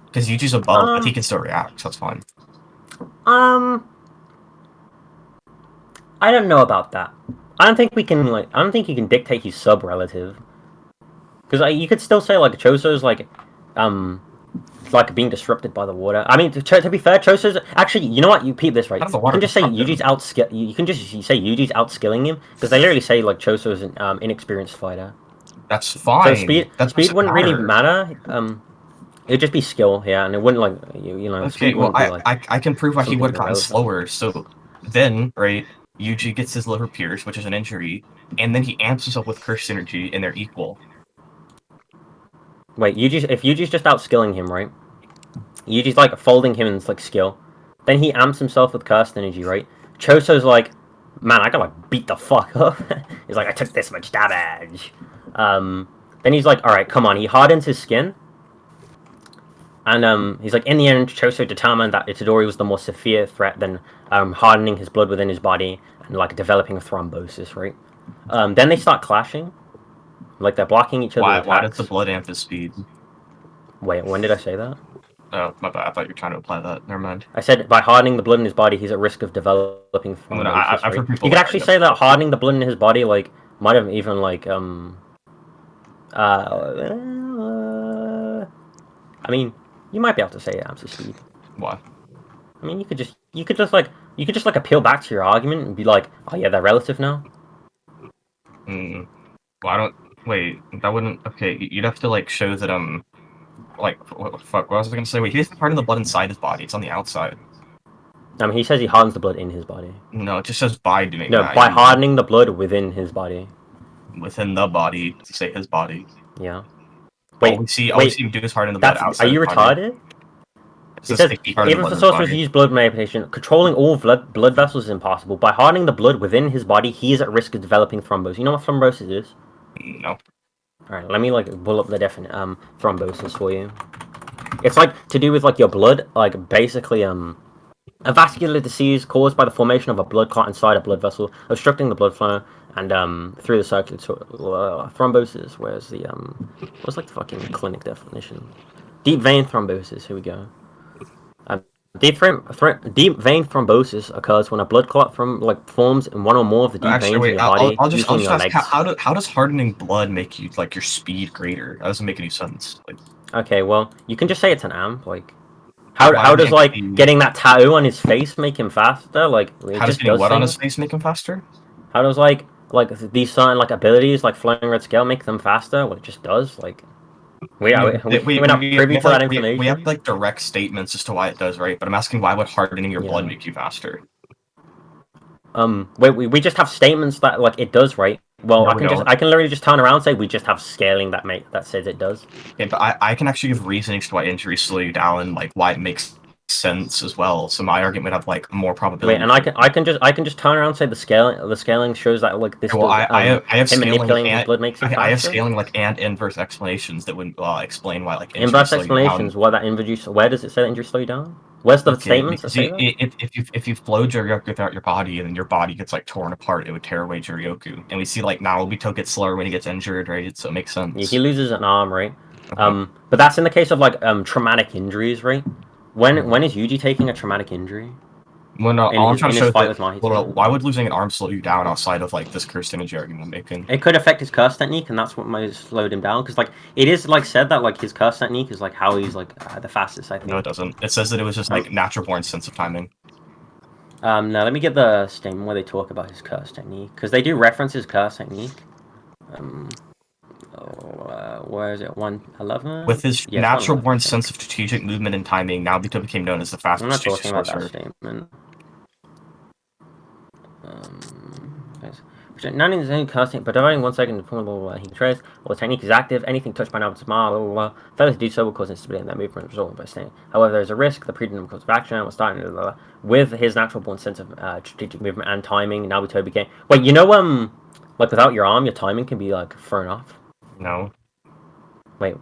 Because Yuji's above, but he can still react, so that's fine. I don't know about that. I don't think we can like. I don't think you can dictate he's sub-relative. Because you could still say like Choso's like being disrupted by the water. I mean, to be fair, Choso's actually. You know what? You peep this right. You can just say Yuji's outskill. You can just say Yuji's outskilling him because they literally say like Choso's an inexperienced fighter. That's fine. So speed wouldn't really matter. It'd just be skill, yeah, and it wouldn't like you know. Okay, well, I can prove why he would have gotten slower. So then, right, Yuji gets his liver pierced, which is an injury, and then he amps himself with curse energy, and they're equal. Wait, if Yuji's just outskilling him, right? Yuji's like folding him in like skill. Then he amps himself with cursed energy, right? Choso's like, man, I gotta like beat the fuck up. He's like, I took this much damage. Then he's like, alright, come on. He hardens his skin. And he's like, in the end, Choso determined that Itadori was the more severe threat than hardening his blood within his body and like developing a thrombosis, right? Then they start clashing. Like they're blocking each other. Why does the blood amp his speed? Wait, when did I say that? Oh, my bad. I thought you were trying to apply that. Never mind. I said by hardening the blood in his body, he's at risk of developing thrombosis. No, I've heard people. You could actually say that hardening the blood in his body, like, might have even like I mean, you might be able to say it amps his speed. Why? I mean, you could just like appeal back to your argument and be like, oh yeah, they're relative now. Well, I don't. Wait, that wouldn't. Okay, you'd have to like show that like what fuck? What was I gonna say? Wait, he doesn't harden the blood inside his body. It's on the outside. I mean, he says he hardens the blood in his body. No, it just says by doing that. No, by hardening the blood within his body. Within the body, to say his body. Yeah. Wait, all we see him do is harden the blood outside. Are you retarded? It says, even if the sorcerers use blood manipulation, controlling all blood vessels is impossible. By hardening the blood within his body, he is at risk of developing thrombosis. You know what thrombosis is? No. Alright, let me like pull up the definite thrombosis for you. It's like to do with like your blood, like basically a vascular disease caused by the formation of a blood clot inside a blood vessel, obstructing the blood flow and through the circulatory thrombosis. Where's the what's like the fucking clinic definition? Deep vein thrombosis. Here we go. Deep vein thrombosis occurs when a blood clot forms in one or more of the deep veins in your body. I'll just ask, how does hardening blood make you like your speed greater? That doesn't make any sense. Like, okay, well, you can just say it's an amp. Like, how does like getting that tattoo on his face make him faster? Like, how does getting what on his face make him faster? How does like these certain like abilities like flowing red scale make them faster? Well, it just does. Like, we're not privy to that information. We have like direct statements as to why it does, right? But I'm asking, why would hardening your blood make you faster? We just have statements that like it does, right? Well, no, I can literally just turn around and say we just have scaling that says it does. Okay, but I can actually give reasonings to why injuries slow you down and like why it makes sense as well. So my argument would have like more probability. Wait, and I can just turn around and say the scaling shows that like this. Well, I have scaling and blood makes it faster. I have scaling like and inverse explanations that would explain why like inverse explanations. Why that injuries? Where does it say that injuries slow you down? Where's the statements that say that? If you flow Jiryoku throughout your body and then your body gets like torn apart, it would tear away Jiryoku. And we see like Naobito gets slower when he gets injured, right? So it makes sense. Yeah, he loses an arm, right? Okay. But that's in the case of like traumatic injuries, right? When is Yuji taking a traumatic injury? Well, no, all I'm trying to show is fight that, with well, why would losing an arm slow you down outside of like this cursed image argument I'm making? It could affect his curse technique, and that's what might have slowed him down. Because like it is like said that like his curse technique is like how he's like the fastest. I think. No, it doesn't. It says that it was just like natural born sense of timing. No, let me get the statement where they talk about his curse technique, because they do reference his curse technique. Where is it? 111. With his natural born sense of strategic movement and timing, Naobito became known as the fastest. I'm not talking about that statement. 90 is only casting, but dividing 1 second blah, blah, blah, he betrays, or the technique is active, anything touched by Naobito's blah, blah, blah. Failure to do so will cause instability in that movement result by staying. However, there is a risk, the predetermined course of action will start blah, blah, blah. With his natural born sense of strategic movement and timing, Naobito became... Wait, you know, like without your arm, your timing can be like thrown off? No. Wait,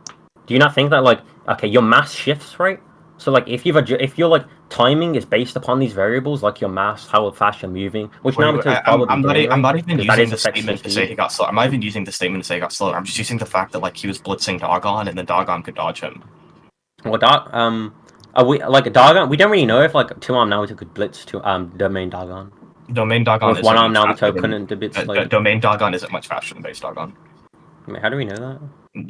do you not think that like, okay, your mass shifts, right? So like if your like timing is based upon these variables, like your mass, how fast you're moving, which Naobito is probably I'm not even using the statement to say he got slow. I'm not even using the statement to say he got slower. I'm just using the fact that like he was blitzing Dogon and then Dogon could dodge him. Well, are we like Dogon? We don't really know if like 2-arm Naobito could blitz to domain Dogon. Domain Dogon. Or if 1-arm Naobito couldn't blitz like domain Dogon isn't much faster than base Dogon. Wait, how do we know that?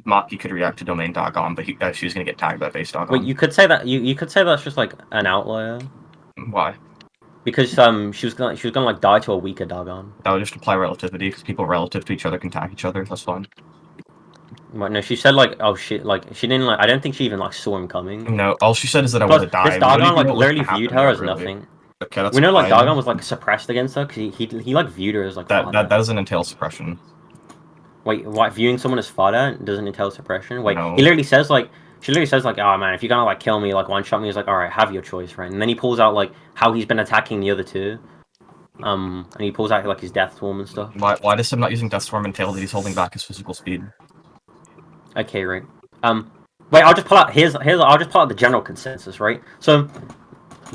Maki could react to domain Dogon, but she was gonna get tagged by base Dogon. Wait, you could say that you could say that's just like an outlier. Why? Because she was gonna like die to a weaker Dogon. That would just apply relativity, because people relative to each other can tag each other. That's fine. What? No, she said like, oh shit, like she didn't like. I don't think she even like saw him coming. No, all she said is that I would have died. This Dogon like literally viewed her as nothing. Okay, that's we know like fine. Dogon was like suppressed against her because he like viewed her as like that doesn't entail suppression. Wait, what? Viewing someone as fodder doesn't entail suppression? Wait, no. He literally says like, she literally says like, oh man, if you're gonna like kill me, like one shot me, he's like, all right, have your choice, right? And then he pulls out like how he's been attacking the other two, and he pulls out like his death storm and stuff. Why does him not using death storm entail that he's holding back his physical speed? Okay, right. Wait, I'll just pull out I'll just pull out the general consensus, right? So.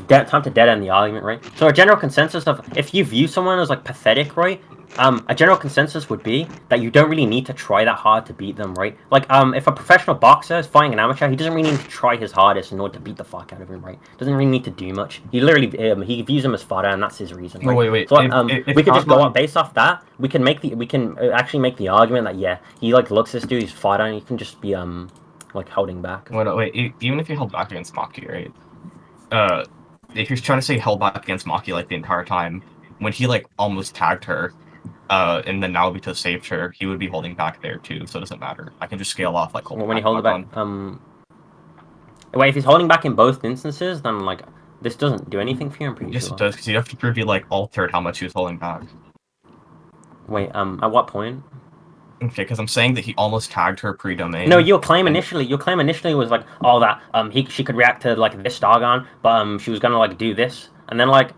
Time to dead end the argument, right? So a general consensus of if you view someone as like pathetic, right? A general consensus would be that you don't really need to try that hard to beat them, right? Like if a professional boxer is fighting an amateur, he doesn't really need to try his hardest in order to beat the fuck out of him, right? Doesn't really need to do much. He literally he views him as fodder, and that's his reason. Right? No, wait. So we could just go up based off that. We can actually make the argument that yeah, he like looks at this dude, he's fodder, and he can just be like holding back. Wait, even if you held back against Maki, right? If you're trying to say held back against Maki like the entire time, when he like almost tagged her, and then Naobito saved her, he would be holding back there too. So it doesn't matter. I can just scale off like when he holds back. Wait, if he's holding back in both instances, then like this doesn't do anything for you. I'm pretty sure. Yes, it does, because you have to prove he like altered how much he was holding back. Wait, at what point? Okay, because I'm saying that he almost tagged her pre-domain. No, your claim initially was like, oh, that she could react to like this Dogon, but she was gonna like do this, and then like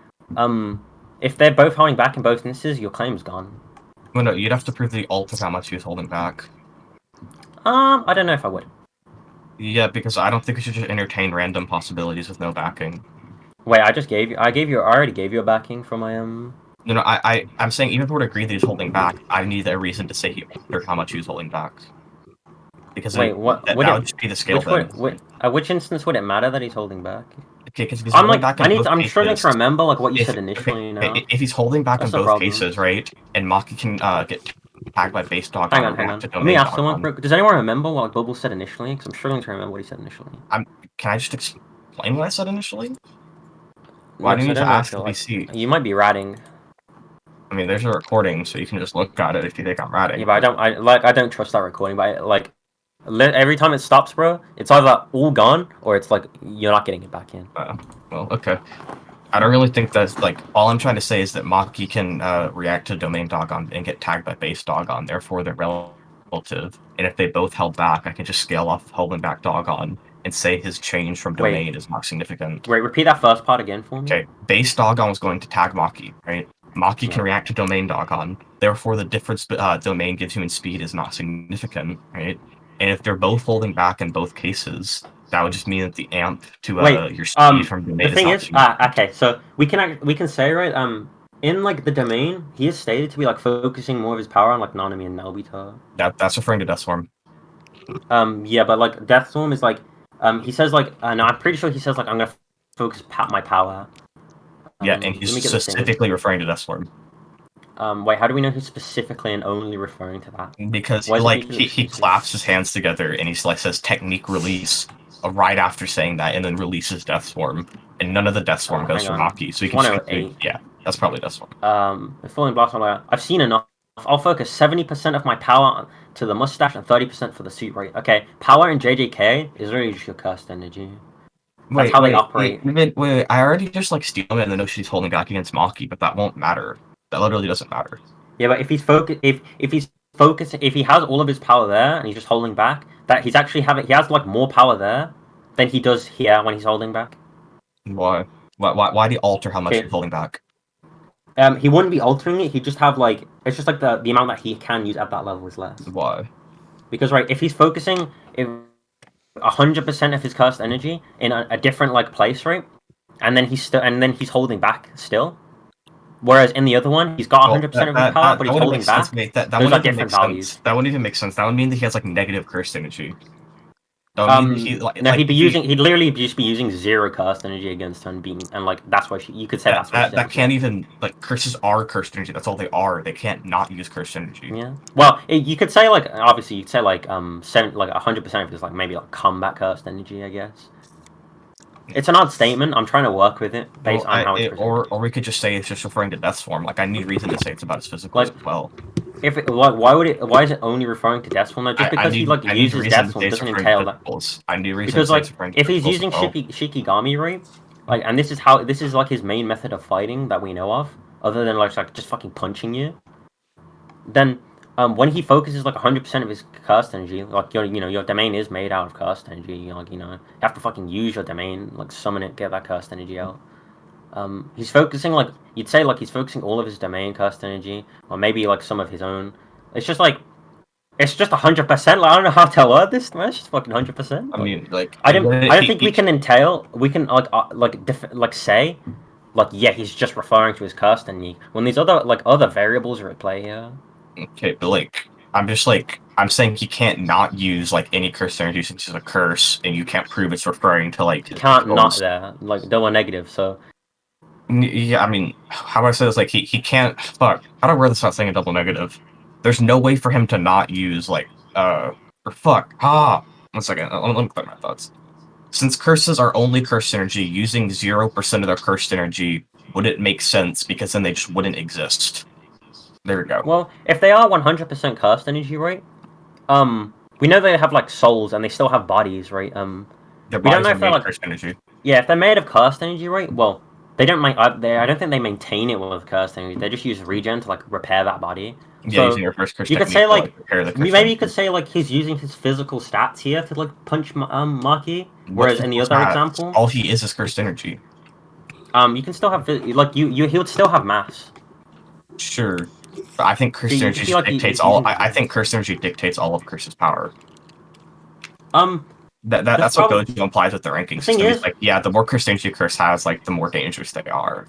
if they're both holding back in both instances, your claim's gone. Well, no, you'd have to prove that he altered how much he was holding back. I don't know if I would. Yeah, because I don't think we should just entertain random possibilities with no backing. Wait, I already gave you a backing for my No, I'm saying even if we were to agree that he's holding back, I need a reason to say he altered how much he was holding back. Because wait, what? That would just be the scale then. Which instance would it matter that he's holding back? Okay, because if he's holding back in both I'm cases, struggling to remember like what you said initially. Now. If he's holding back in both cases, right, and Maki can get tagged by base Dogon. Hang on. Let me ask someone. Does anyone remember what Bubblez said initially? Because I'm struggling to remember what he said initially. Can I just explain what I said initially? Why do you need to ask the VC? You might be ratting. I mean, there's a recording, so you can just look at it if you think I'm ratting. Yeah, but I don't trust that recording. But like, every time it stops, bro, it's either all gone or it's like you're not getting it back in. Well, okay. I don't really think that's like all I'm trying to say is that Maki can react to domain Dogon and get tagged by base Dogon. Therefore, they're relative. And if they both held back, I can just scale off holding back Dogon and say his change from domain is not significant. Wait, repeat that first part again for me. Okay, base Dogon was going to tag Maki, right? Maki can react to domain Dogon. Therefore, the difference domain gives you in speed is not significant, right? And if they're both holding back in both cases, that would just mean that the amp to your speed from domain the thing is not okay, so we can say right in like the domain, he is stated to be like focusing more of his power on like Nanami and Naobito. That's referring to Deathstorm. Yeah, but like Deathstorm is like he says like no, I'm pretty sure he says like I'm gonna focus my power Yeah, and let he's me get the thing. specifically referring to Deathstorm. Wait, how do we know he's specifically and only referring to that? Because Why is it like making it he exclusive? claps his hands together and he's like says technique release right after saying that, and then releases Deathstorm, and none of the Deathstorm goes hang for on. Maki, so he It's can 108. yeah, that's probably Deathstorm. Falling blast on like, I've seen enough. I'll focus 70% of my power to the mustache and 30% for the suit rate. Okay, power in JJK is really just your cursed energy. That's how they operate. Wait, I already just like steal him and know she's holding back against Maki, but that won't matter. That literally doesn't matter. Yeah, but if he's focusing, if he has all of his power there and he's just holding back, that he's actually he has like more power there than he does here when he's holding back. Why? Why do you alter how much Okay. he's holding back? He wouldn't be altering it. He'd just have like it's just like the amount that he can use at that level is less. Why? Because right, if he's focusing 100% of his cursed energy in a different like place, right, and then he's holding back still. Whereas in the other one, he's got 100% of his power, but he's holding back. Those are different values. That wouldn't even make sense. That would mean that he has like negative cursed energy. No, he'd literally just be using 0 cursed energy against her and like that's why you could say that's what that can't even like curses are cursed energy. That's all they are. They can't not use cursed energy. Yeah. Well, you could say like obviously you'd say like 100% of it is like maybe like combat cursed energy, I guess. It's an odd statement. I'm trying to work with it based on how it's presented. Or we could just say it's just referring to Deathstorm. Like I need reason to say it's about his physical as well. If it, why is it only referring to Deathstorm? No, just because he uses Deathstorm doesn't entail that. I need reason because like if he's Deathstorm using as well. Shikigami, right? Like, and this is like his main method of fighting that we know of, other than like just fucking punching you. Then when he focuses like 100% of his cursed energy, like your domain is made out of cursed energy. Like you have to fucking use your domain, like summon it, get that cursed energy out. He's focusing like you'd say like he's focusing all of his domain cursed energy, or maybe like some of his own. It's just 100%. Like I don't know how to word this. Man. It's just fucking 100%. I mean, like I don't think we can say like yeah he's just referring to his cursed energy when these other variables are at play here. Okay, but like I'm saying he can't not use like any cursed energy since it's a curse, and you can't prove it's referring to like. You can't not there like double negative. So. Yeah, I mean, how I say this, like he can't. Fuck, how do I word this without saying a double negative? There's no way for him to not use like or fuck. 1 second. Let me clear my thoughts. Since curses are only cursed energy, using 0% of their cursed energy wouldn't make sense because then they just wouldn't exist. There we go. Well, if they are 100% cursed energy, right? We know they have like souls and they still have bodies, right? Their we don't bodies know are if they're made like cursed energy. Yeah, if they're made of cursed energy, right? Well, they don't make. I don't think they maintain it with cursed energy. They just use regen to like repair that body. Yeah, so using your first curse you could technique say to, like repair the curse maybe energy. you could say like he's using his physical stats here to like punch Maki. What's Whereas in the his other stats? example, all he is cursed energy. You can still have like he would still have mass. Sure, but I think cursed So energy feel like dictates all. I think cursed energy dictates all of Curse's power. That's what Gojo implies with the ranking system. It's like, yeah, the more cursed energy a curse has, like the more dangerous they are.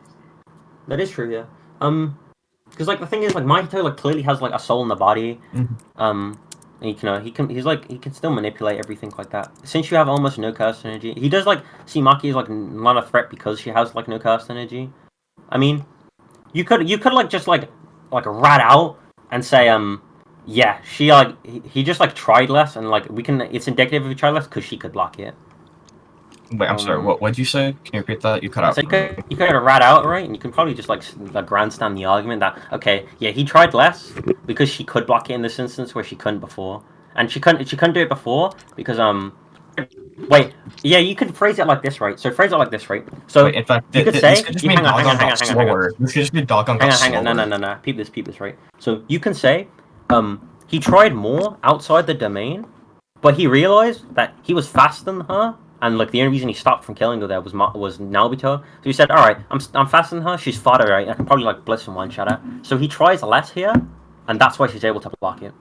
That is true, yeah. Because like the thing is, like Mahito like clearly has like a soul in the body. And he can still manipulate everything like that. Since you have almost no cursed energy, he does like see Maki as like not a threat because she has like no cursed energy. I mean, you could like just like rat out and say yeah, she like he just like tried less and like it's indicative of he tried less because she could block it. Wait, I'm sorry. What'd you say? Can you repeat that? You cut out. So you could rat out, right? And you can probably just like grandstand the argument that okay, yeah, he tried less because she could block it in this instance where she couldn't before, and she couldn't do it before because wait, yeah, you could phrase it like this, right? So phrase it like this, right? So wait, in fact, you could say this could just mean Dogon got slower. This could just be Dogon got slower. No. Peep this, right? So you can say he tried more outside the domain, but he realized that he was faster than her. And like the only reason he stopped from killing her there was Naobito. So he said, "All right, I'm faster than her. She's farther right. I can probably like blitz and one shot her." So he tries less here, and that's why she's able to block it.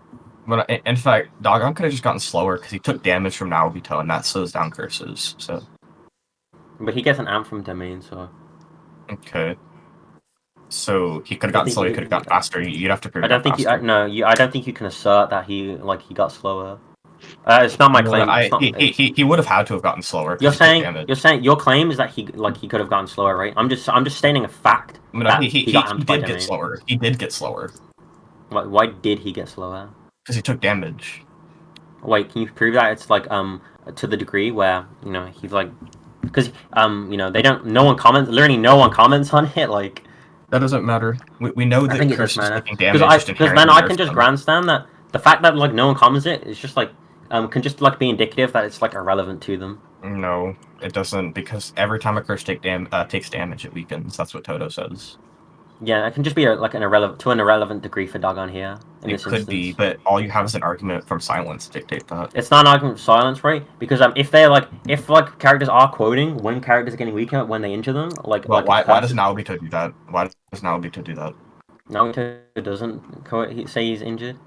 But in fact, Dogon could have just gotten slower because he took damage from Naobito, and that slows down curses. So. But he gets an amp from domain, so. Okay. So he could have gotten slower. He could have gotten faster. You'd have to prove. I don't think I don't think you can assert that he got slower. It's not my No, claim. It's not, he would have had to have gotten slower. 'cause you're he took saying damage. your claim is that he could have gotten slower, right? I'm just stating a fact No, that he got amped by did get domain. slower. He did get slower Why did he get slower? because he took damage. Wait, can you prove that it's like to the degree where he's like, because they don't, no one comments, literally no one comments on it, like. That doesn't matter. We know I think that it does Curse is matter taking damage. because then I can just grandstand that the fact that like no one comments it is just like can just like be indicative that it's like irrelevant to them. No, it doesn't, because every time a curse takes damage, it weakens. That's what Toto says. Yeah, it can just be like an irrelevant degree for Dagon here in It this could instance. be, but all you have is an argument from silence to dictate that. It's not an argument of silence, right? Because if characters are quoting when characters are getting weaker when they injure them, Well, why does Naobito do that? Why does Naobito do that? Naobito doesn't say he's injured.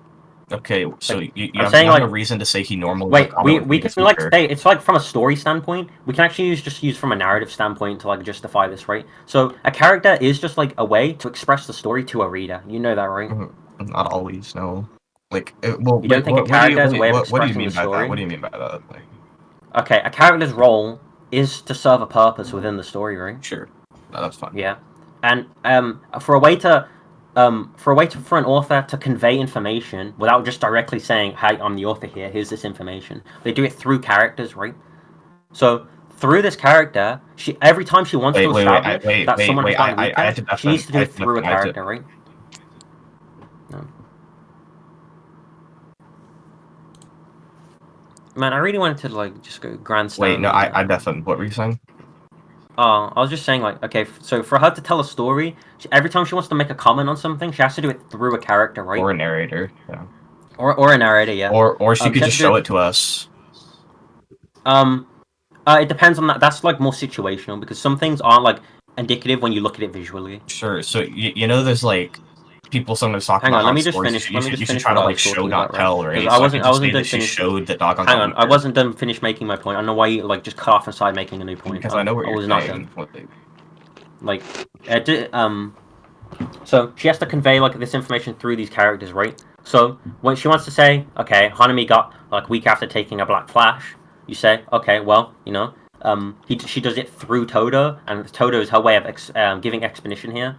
Okay, so you I'm have saying, no like, reason to say he normally. wait, we can weakens like weaker. say it's like from a story standpoint, we can actually use from a narrative standpoint to like justify this, right? So a character is just like a way to express the story to a reader. You know that, right? Not always, no. Like, well, You don't think a character has a way of expressing the story? What do you mean by that? Like, okay, a character's role is to serve a purpose within the story, right? Sure, that's fine. Yeah, and for an author to convey information without just directly saying, "Hey, I'm the author here. Here's this information." They do it through characters, right? So through this character, every time she wants to establish that someone has gotten weaker, she needs to do it through a character, right? No. Man, I really wanted to like just go grandstand. Wait, no, I definitely. What were you saying? I was just saying, like, okay, so for her to tell a story, every time she wants to make a comment on something, she has to do it through a character, right? Or a narrator, yeah. Or a narrator, yeah. Or she could just show it to us. It depends on that. That's like more situational because some things aren't like indicative when you look at it visually. Sure. So you know, there's like people sometimes talk Hang about. on, let me just stories, finish. You should try to like show, not tell, right? I wasn't done finishing. Showed that Dagon. Hang on, I wasn't done finished making my point. I don't know why you like just cut off and started making a new point. Because I know what you're saying. Like, so she has to convey like this information through these characters, right? So when she wants to say, okay, Hanami got like weak after taking a black flash, you say, okay, well, she does it through Todo, and Todo is her way of giving exposition here.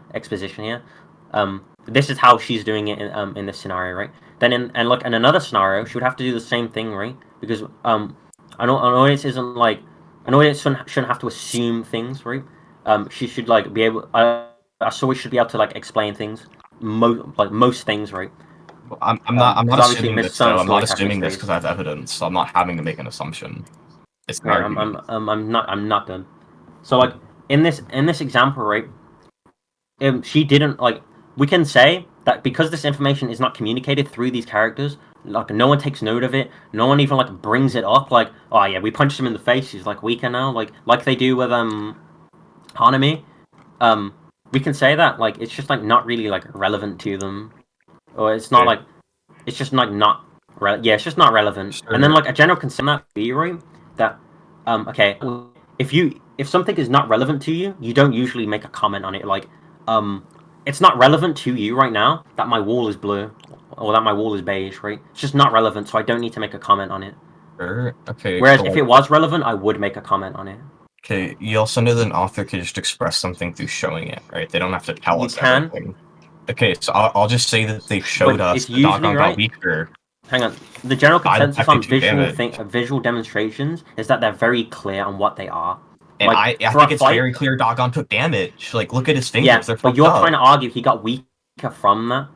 This is how she's doing it in this scenario, right? Then in another scenario, she would have to do the same thing, right? Because an audience isn't like an audience shouldn't have to assume things, right? She should like be able. A story should be able to like explain things, most things, right? I'm not assuming this. So I'm not assuming this because I have evidence. So I'm not having to make an assumption. It's an argument. I'm not done. So like in this example, right? She didn't like. We can say that because this information is not communicated through these characters, like no one takes note of it. No one even like brings it up. Like, oh yeah, we punched him in the face. He's like weaker now. Like they do with Hanami. We can say that like it's just like not really like relevant to them, or it's not like it's just like not it's just not relevant. Sure. And then like a general concern that be right that okay, if something is not relevant to you, you don't usually make a comment on it. Like it's not relevant to you right now that my wall is blue or that my wall is beige, right? It's just not relevant, so I don't need to make a comment on it. Sure. Okay. Whereas if it was relevant, I would make a comment on it. Okay, you also know that an author could just express something through showing it, right? They don't have to tell us everything. Okay, so I'll just say that they showed us the Dagon got weaker. Hang on. The general consensus on visual demonstrations is that they're very clear on what they are. And like, I think it's very clear Dagon took damage. Like, look at his fingers. Yeah, they're but you're trying to argue he got weaker from that.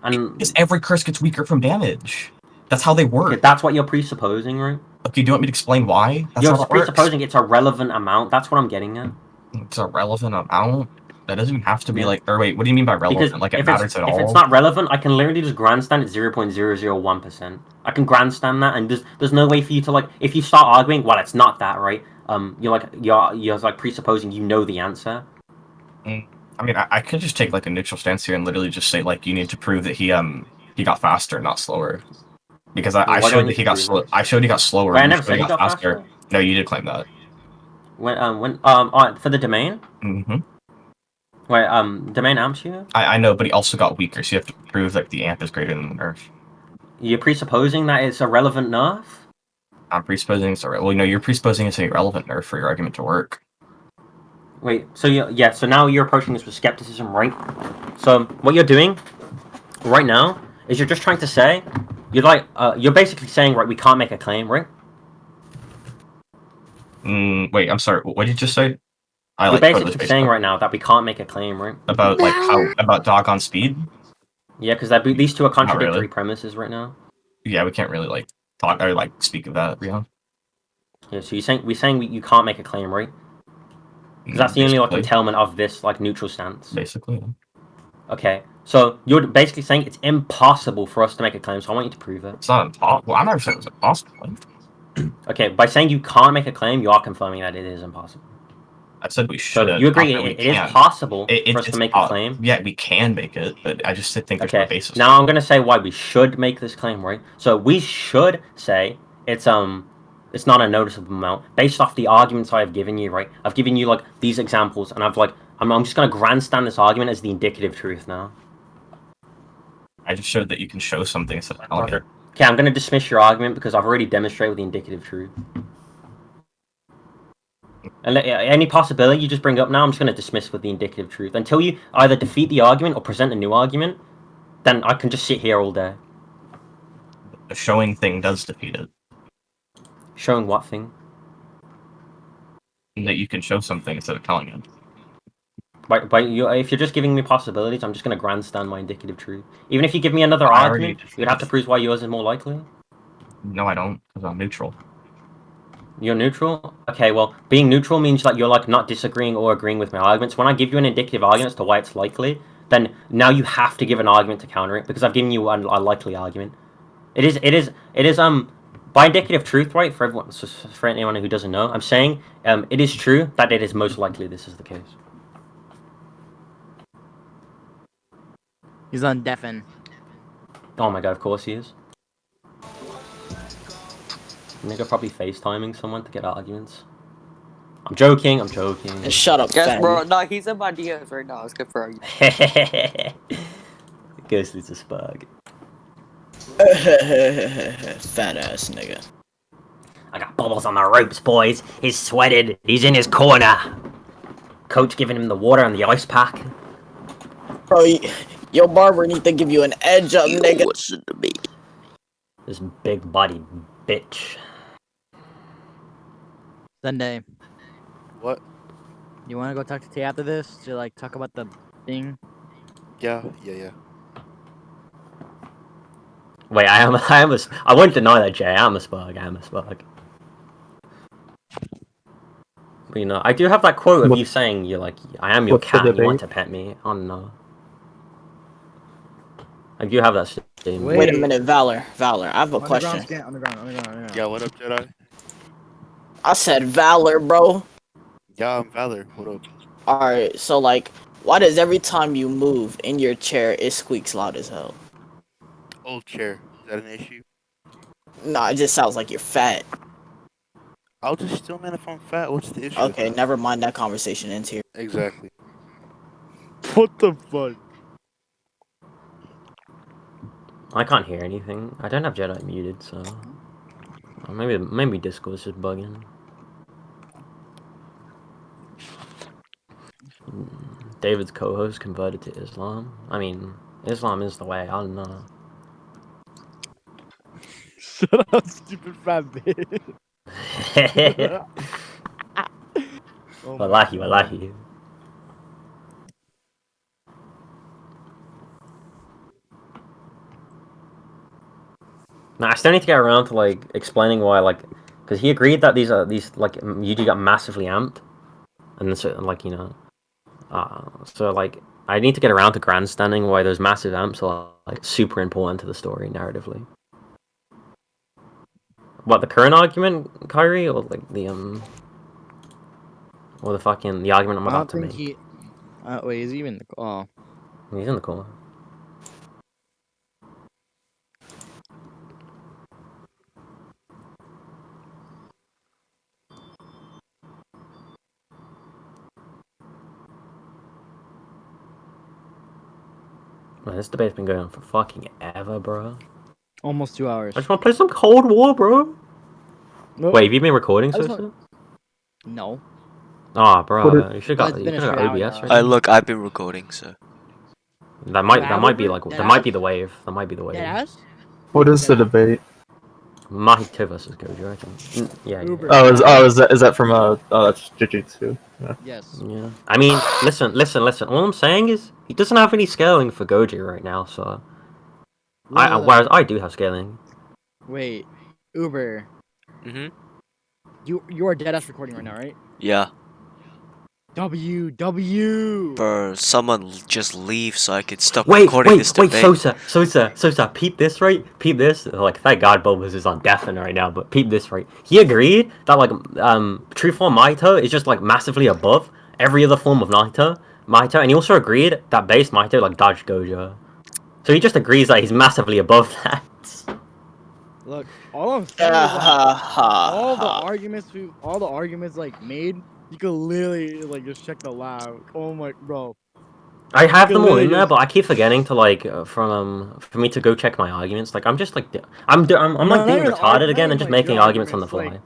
And because every curse gets weaker from damage. That's how they work. Okay, that's what you're presupposing, right? Okay, do you want me to explain why? That's you're presupposing it's a relevant amount. That's what I'm getting at. It's a relevant amount? That doesn't even have to be like... Or wait, what do you mean by relevant? Because like, it matters at all? If it's not relevant, I can literally just grandstand at 0.001%. I can grandstand that, and there's no way for you to, like... If you start arguing, well, it's not that, right? You're like presupposing you know the answer. I mean, I could just take, like, a neutral stance here and literally just say, like, you need to prove that he got faster, not slower. Because I showed that he got slow. I showed he got slower. Wait, I never said he got faster. No, you did claim that. For the domain. Mm-hmm. Wait, domain amps you? I know, but he also got weaker, so you have to prove that the amp is greater than the nerf. You're presupposing that it's a relevant nerf? I'm presupposing it's well, no, you're presupposing it's an irrelevant nerf for your argument to work. Wait, so yeah, so now you're approaching this with skepticism, right? So what you're doing right now is you're just trying to say, you're basically saying, right, we can't make a claim, right? Wait, I'm sorry. What did you just say? You're basically saying right now that we can't make a claim, right? About like about dog on speed? Yeah, because these two are contradictory premises right now. Yeah, we can't really like talk or like speak of that, Rion. Yeah, so we're saying you can't make a claim, right? Because that's the only like entailment of this like neutral stance. Basically. Okay, so you're basically saying it's impossible for us to make a claim, so I want you to prove it. It's not impossible. Well, I never said it was impossible. Okay, by saying you can't make a claim, you are confirming that it is impossible. I said we should. So you agree it is possible for us to make a claim? Yeah, we can make it, but I just think there's no basis. Now I'm gonna say why we should make this claim, right? So we should say it's not a noticeable amount based off the arguments I have given you, right? I've given you like these examples, and I'm just gonna grandstand this argument as the indicative truth now. I just showed that you can show something instead of telling it. Okay, I'm gonna dismiss your argument because I've already demonstrated the indicative truth. And any possibility you just bring up now, I'm just going to dismiss with the indicative truth. Until you either defeat the argument or present a new argument, then I can just sit here all day. The showing thing does defeat it. Showing what thing? That you can show something instead of telling it. If you're just giving me possibilities, I'm just going to grandstand my indicative truth. Even if you give me another argument, you'd have to prove why yours is more likely. No, I don't, because I'm neutral. You're neutral? Okay, well, being neutral means that you're like not disagreeing or agreeing with my arguments. When I give you an indicative argument as to why it's likely, then now you have to give an argument to counter it because I've given you a likely argument. It is by indicative truth, right? For anyone who doesn't know, I'm saying it is true that it is most likely this is the case. He's on deafen. Oh my god, of course he is. Nigga probably FaceTiming someone to get arguments. I'm joking. Shut up, Yes, bro. No, he's in my DMs right now. It's good for argument. Ghostly's a spug. Fat ass nigga. I got Bubblez on the ropes, boys. He's sweated. He's in his corner. Coach giving him the water and the ice pack. Bro, your barber need to give you an edge up, nigga. Listen to me. This big body bitch. Sunday. What? You want to go talk to Tay after this to like talk about the thing? Yeah. Wait, I won't deny that, Jay. I am a spug. But, you know, I do have that quote of you saying you're like, I am your cat. You want to pet me? Oh no. I do have that thing. Wait a minute, Valor. I have a question. Underground. Yeah, what up, Jedi? I said Valor, bro. Yeah, I'm Valor. What up? Alright, so like, why does every time you move in your chair, it squeaks loud as hell? Old chair. Is that an issue? Nah, it just sounds like you're fat. I'll just still, man, if I'm fat. What's the issue? Okay, never mind, that conversation ends here. Exactly. What the fuck? I can't hear anything. I don't have Jedi muted, so maybe Discord's just bugging. David's co-host converted to Islam. I mean, Islam is the way. I don't know. Shut up, stupid fat bitch. Wallahi. Nah, I still need to get around to like explaining why, like, because he agreed that these like UG got massively amped, and so like you know, so like I need to get around to grandstanding why those massive amps are like super important to the story narratively. What, the current argument, Kyrie, or like the or the argument I'm about to make? Wait, is he even in the call? He's in the call. Man, this debate's been going on for fucking ever, bro. Almost 2 hours. I just want to play some Cold War, bro. Nope. Wait, have you been recording, I just Sosa? No. Oh, bro, you should Well, got it's you been a should got straight hour OBS. now. Right? Look, I've been recording, so. That might be That like ass? that might be the wave. That might be the wave. Deadass? What is the debate? Mahito versus Gojo, I think. Yeah, yeah. Uber. Is that from that's JJK? Yeah. Yes. Yeah. I mean, listen. All I'm saying is he doesn't have any scaling for Gojo right now, so. Whereas I do have scaling. Wait, Uber. Mhm. You are deadass recording right now, right? Yeah. W. Bro, someone just leave so I can stop recording this debate. Sosa, peep this, right? Peep this. Like, thank God Bubblez is on deafen right now, but peep this, right? He agreed that, like, true form Mahito is just, like, massively above every other form of Mahito, and he also agreed that base Mahito, like, dodged Gojo. So he just agrees that he's massively above that. Look, all I'm saying is all the arguments like made, you could literally like just check the lab. Oh my, bro. I have them all in there, but I keep forgetting to like for me to go check my arguments. Like I'm just like I'm like being retarded again and just making arguments on the fly. Like,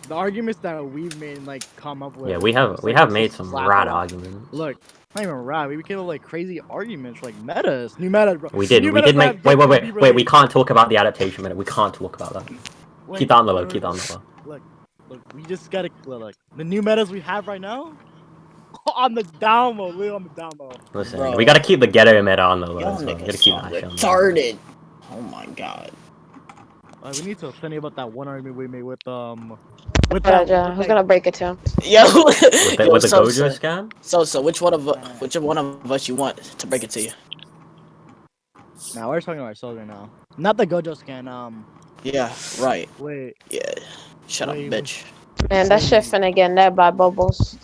the arguments that we've made and like come up with. Yeah, we have made some rad arguments. Look, not even rad. We came up with like crazy arguments, like metas, new metas, bro. We did make. Wait. We can't talk about the adaptation meta. We can't talk about that. Keep that on the low. Keep that on the low. Look. We just gotta like the new metas we have right now. On the down low, literally on the down low. Listen, bro, we gotta keep the ghetto meta on the low. So we gotta keep that shit on the low. Retarded. Oh my god. We need to think about that one argument we made with who's gonna break it to him? Yo, with the Gojo scam. So which one of us you want to break it to you? Now we're talking about ourselves right now. Not the Gojo scan. Yeah, right. Wait. Yeah. Shut up, bitch. Man, that shit finna get net by Bubblez.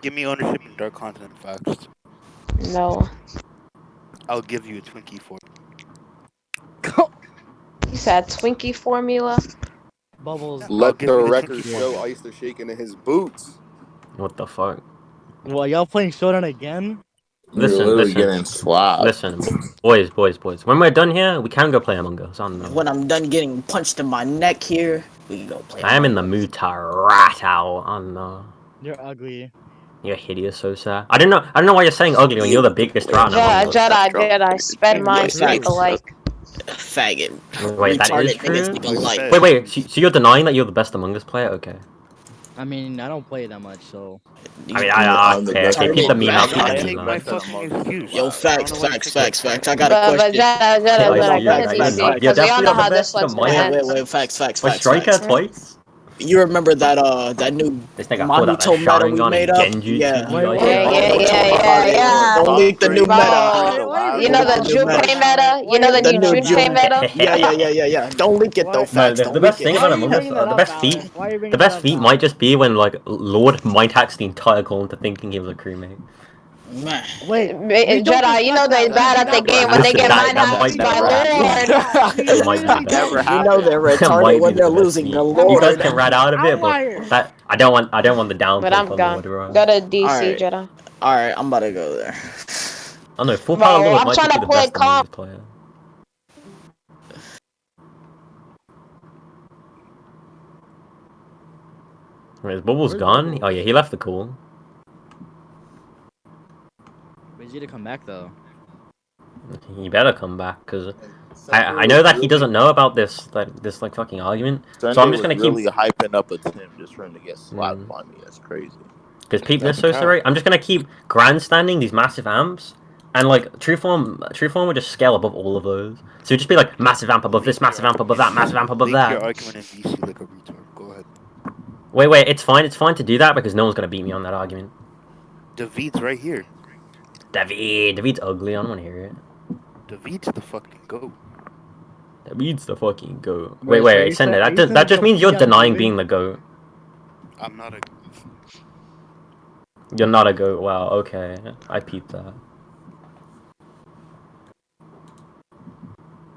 Give me ownership in Dark Continent facts. No. I'll give you a Twinkie for it. He said Twinkie formula. Bubblez. Let the record show Ice the shaking in his boots. What the fuck? Well, y'all playing Showdown again? Listen. Getting slapped. Listen, boys. When we're done here, we can go play Among Us. I don't know. When I'm done getting punched in my neck here, we can go play. I am in the mood to rat out. I don't know. You're ugly. You're hideous, Sosa. I don't know why you're saying ugly when you're the biggest rat. Jedi, spend mine speak alike. Faggot. Wait, that is true? Wait, so you're denying that you're the best Among Us player? Okay. I mean, I don't play that much, so... I mean, okay, keep the meme out. Yo, facts. I got a question. Jedi, because we all know how this looks. Wait, facts. Wait, Striker twice? You remember that new Mahito meta we made up? Yeah. Don't leak the new meta. You know the Junpei meta? You know the new Junpei meta? Yeah. Don't leak it though, facts. The best thing about Among Us, the best feat might just be when like Lord mind hacks the entire call into thinking he was a crewmate. Wait, Jedi, you know they bad at the game when they get mind hacked by Lord. You know they're retarded when they're losing the Lord. You guys can rat out a bit, but that I don't want the down. But I'm gone. Go to DC, Jedi. Alright, I'm about to go there. I know, full power Lord might be the best Among Us player. Wait, is Bubblez gone? Oh yeah, he left the call. Where's he to come back though? He better come back, cause I know that he doesn't know about this like fucking argument. Sunday so I'm just gonna keep really hyping up a Tim just for him to get slapped by me. That's crazy. Cause peep this, Sosa, right? I'm just gonna keep grandstanding these massive amps, and like true form would just scale above all of those. So it'd just be like massive amp above this, massive amp above that, massive amp above that. Your argument in DC like a retard. Go ahead. Wait, it's fine to do that because no one's gonna beat me on that argument. David's right here. David's ugly. I don't want to hear it. David's the fucking goat. David's the fucking goat. Wait, send it. That just means you're denying being the goat. I'm not a. You're not a goat. Wow. Okay, I peeped that.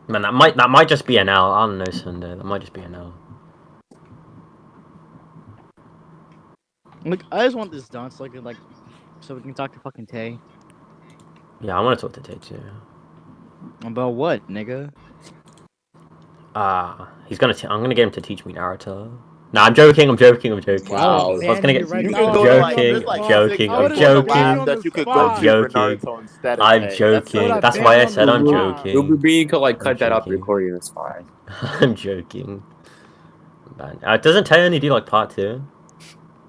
Man, that might just be an L. I don't know, Sunday. That might just be an L. Look, I just want this done so so we can talk to fucking Tay. Yeah, I want to talk to Tay too. About what, nigga? He's gonna. I'm gonna get him to teach me Naruto. Nah, I'm joking. I'm joking. I'm joking. Wow. I was gonna get. right You now. could go to like Joking. there's like Joking. 6 I'm people in the joking. lab that you could go I'm to for joking. Naruto instead of I'm Tay. joking. That's ban why you I on said the I'm spot. joking. Uber could like I'm cut that off joking. recording. It's fine. I'm joking. Doesn't Tay only do like part 2?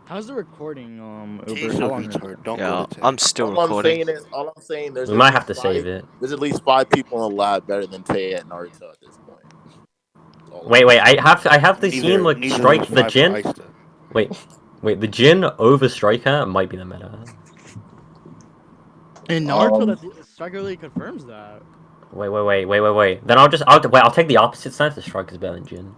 How's the recording, He's Uber? a How long? retard. Don't Yeah, go to I'm Tay. still All I'm recording. saying there's We at might least have to save 5. it. There's at least 5 people in the lab better than Tay at Naruto at this point. Wait. I have the scene like Neither strike is the 5 for Jin. Aista. Wait. The Jin over Striker might be the meta. In Naruto, that Striker really confirms that. Wait. Then I'll take the opposite stance. The Striker's better than Jin.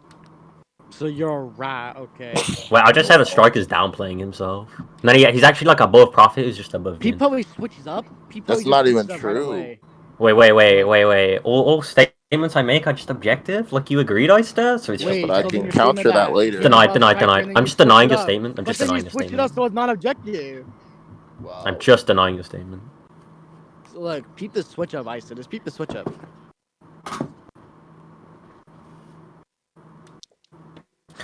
So you're a rat, okay. Wait, I'll just say the Striker's downplaying himself. No, he's actually like above Prophet, who's just above He Jin. probably switches up. He probably That's not just even switches up right true. away. Wait. All statements I make are just objective. Like you agreed, Oyster. So it's Wait, just But I so then can your counter statement that later. denied. I'm just denying your up. statement. I'm But just then you denying your switch it up statement. so it's not objective. Wow. I'm just denying your statement. So look, peep the switch up, Ista. Just peep the switch up.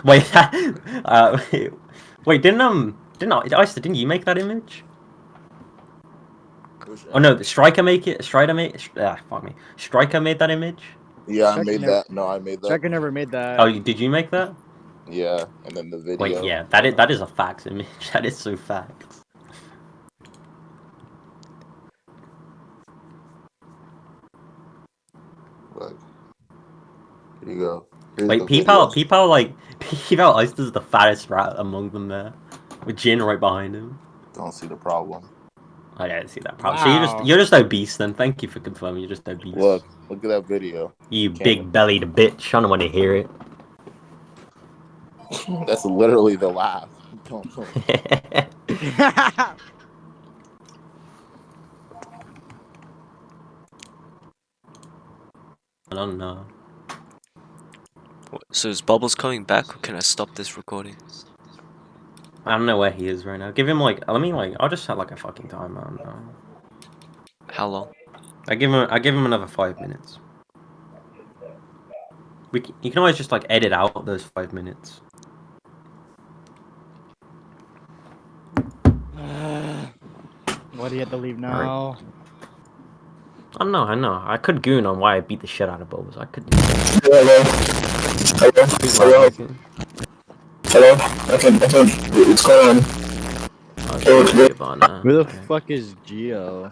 Wait, didn't you make that image? Oh no, the Striker make it. Striker made. Fuck me. Striker made that image. Yeah, I Striker made never- that. No, I made that. Striker never made that. Oh, did you make that? Yeah, and then the video. Wait, yeah, that is a facts image. That is so facts. Look. Here you go. Here's Wait, the peep video. out Oyster's the fattest rat among them there, with Jin right behind him. Don't see the problem. I don't see that problem. Wow. So you're just obese then. Thank you for confirming. You're just obese. Look at that video. You big bellied bitch. I don't want to hear it. That's literally the laugh. Don't. I don't know. So is Bubblez coming back, or can I stop this recording? I don't know where he is right now. Give him I'll just set like a fucking timer. I don't know. How long? I give him another 5 minutes. You can always just like edit out those 5 minutes. Why do you have to leave now? I know. I could goon on why I beat the shit out of Bubblez. I could do Hello? What's going on? Where the fuck is Geo?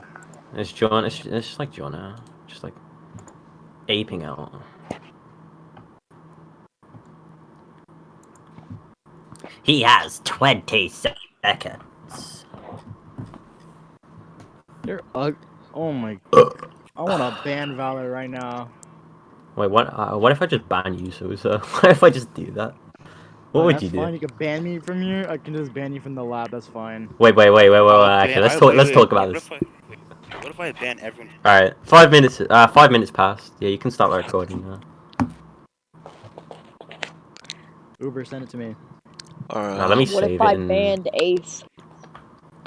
It's John. It's just like Jonah. Just like aping out. He has 20 seconds. You're oh my. I want to ban Valor right now. Wait, what if I just ban you, Susa? What if I just do that? What would you do? That's fine. You can ban me from here. I can just ban you from the lab. That's fine. Wait. Okay, let's talk about this. What if I ban everyone? All right, 5 minutes. 5 minutes passed. Yeah, you can start recording now. Uber, send it to me. Now, let me What save if I it. banned Ace?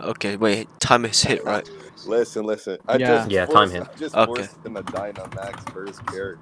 Okay, wait. Time is hit, right? Listen. Yeah. Yeah, time hit. I just Okay. forced him to Dynamax first character.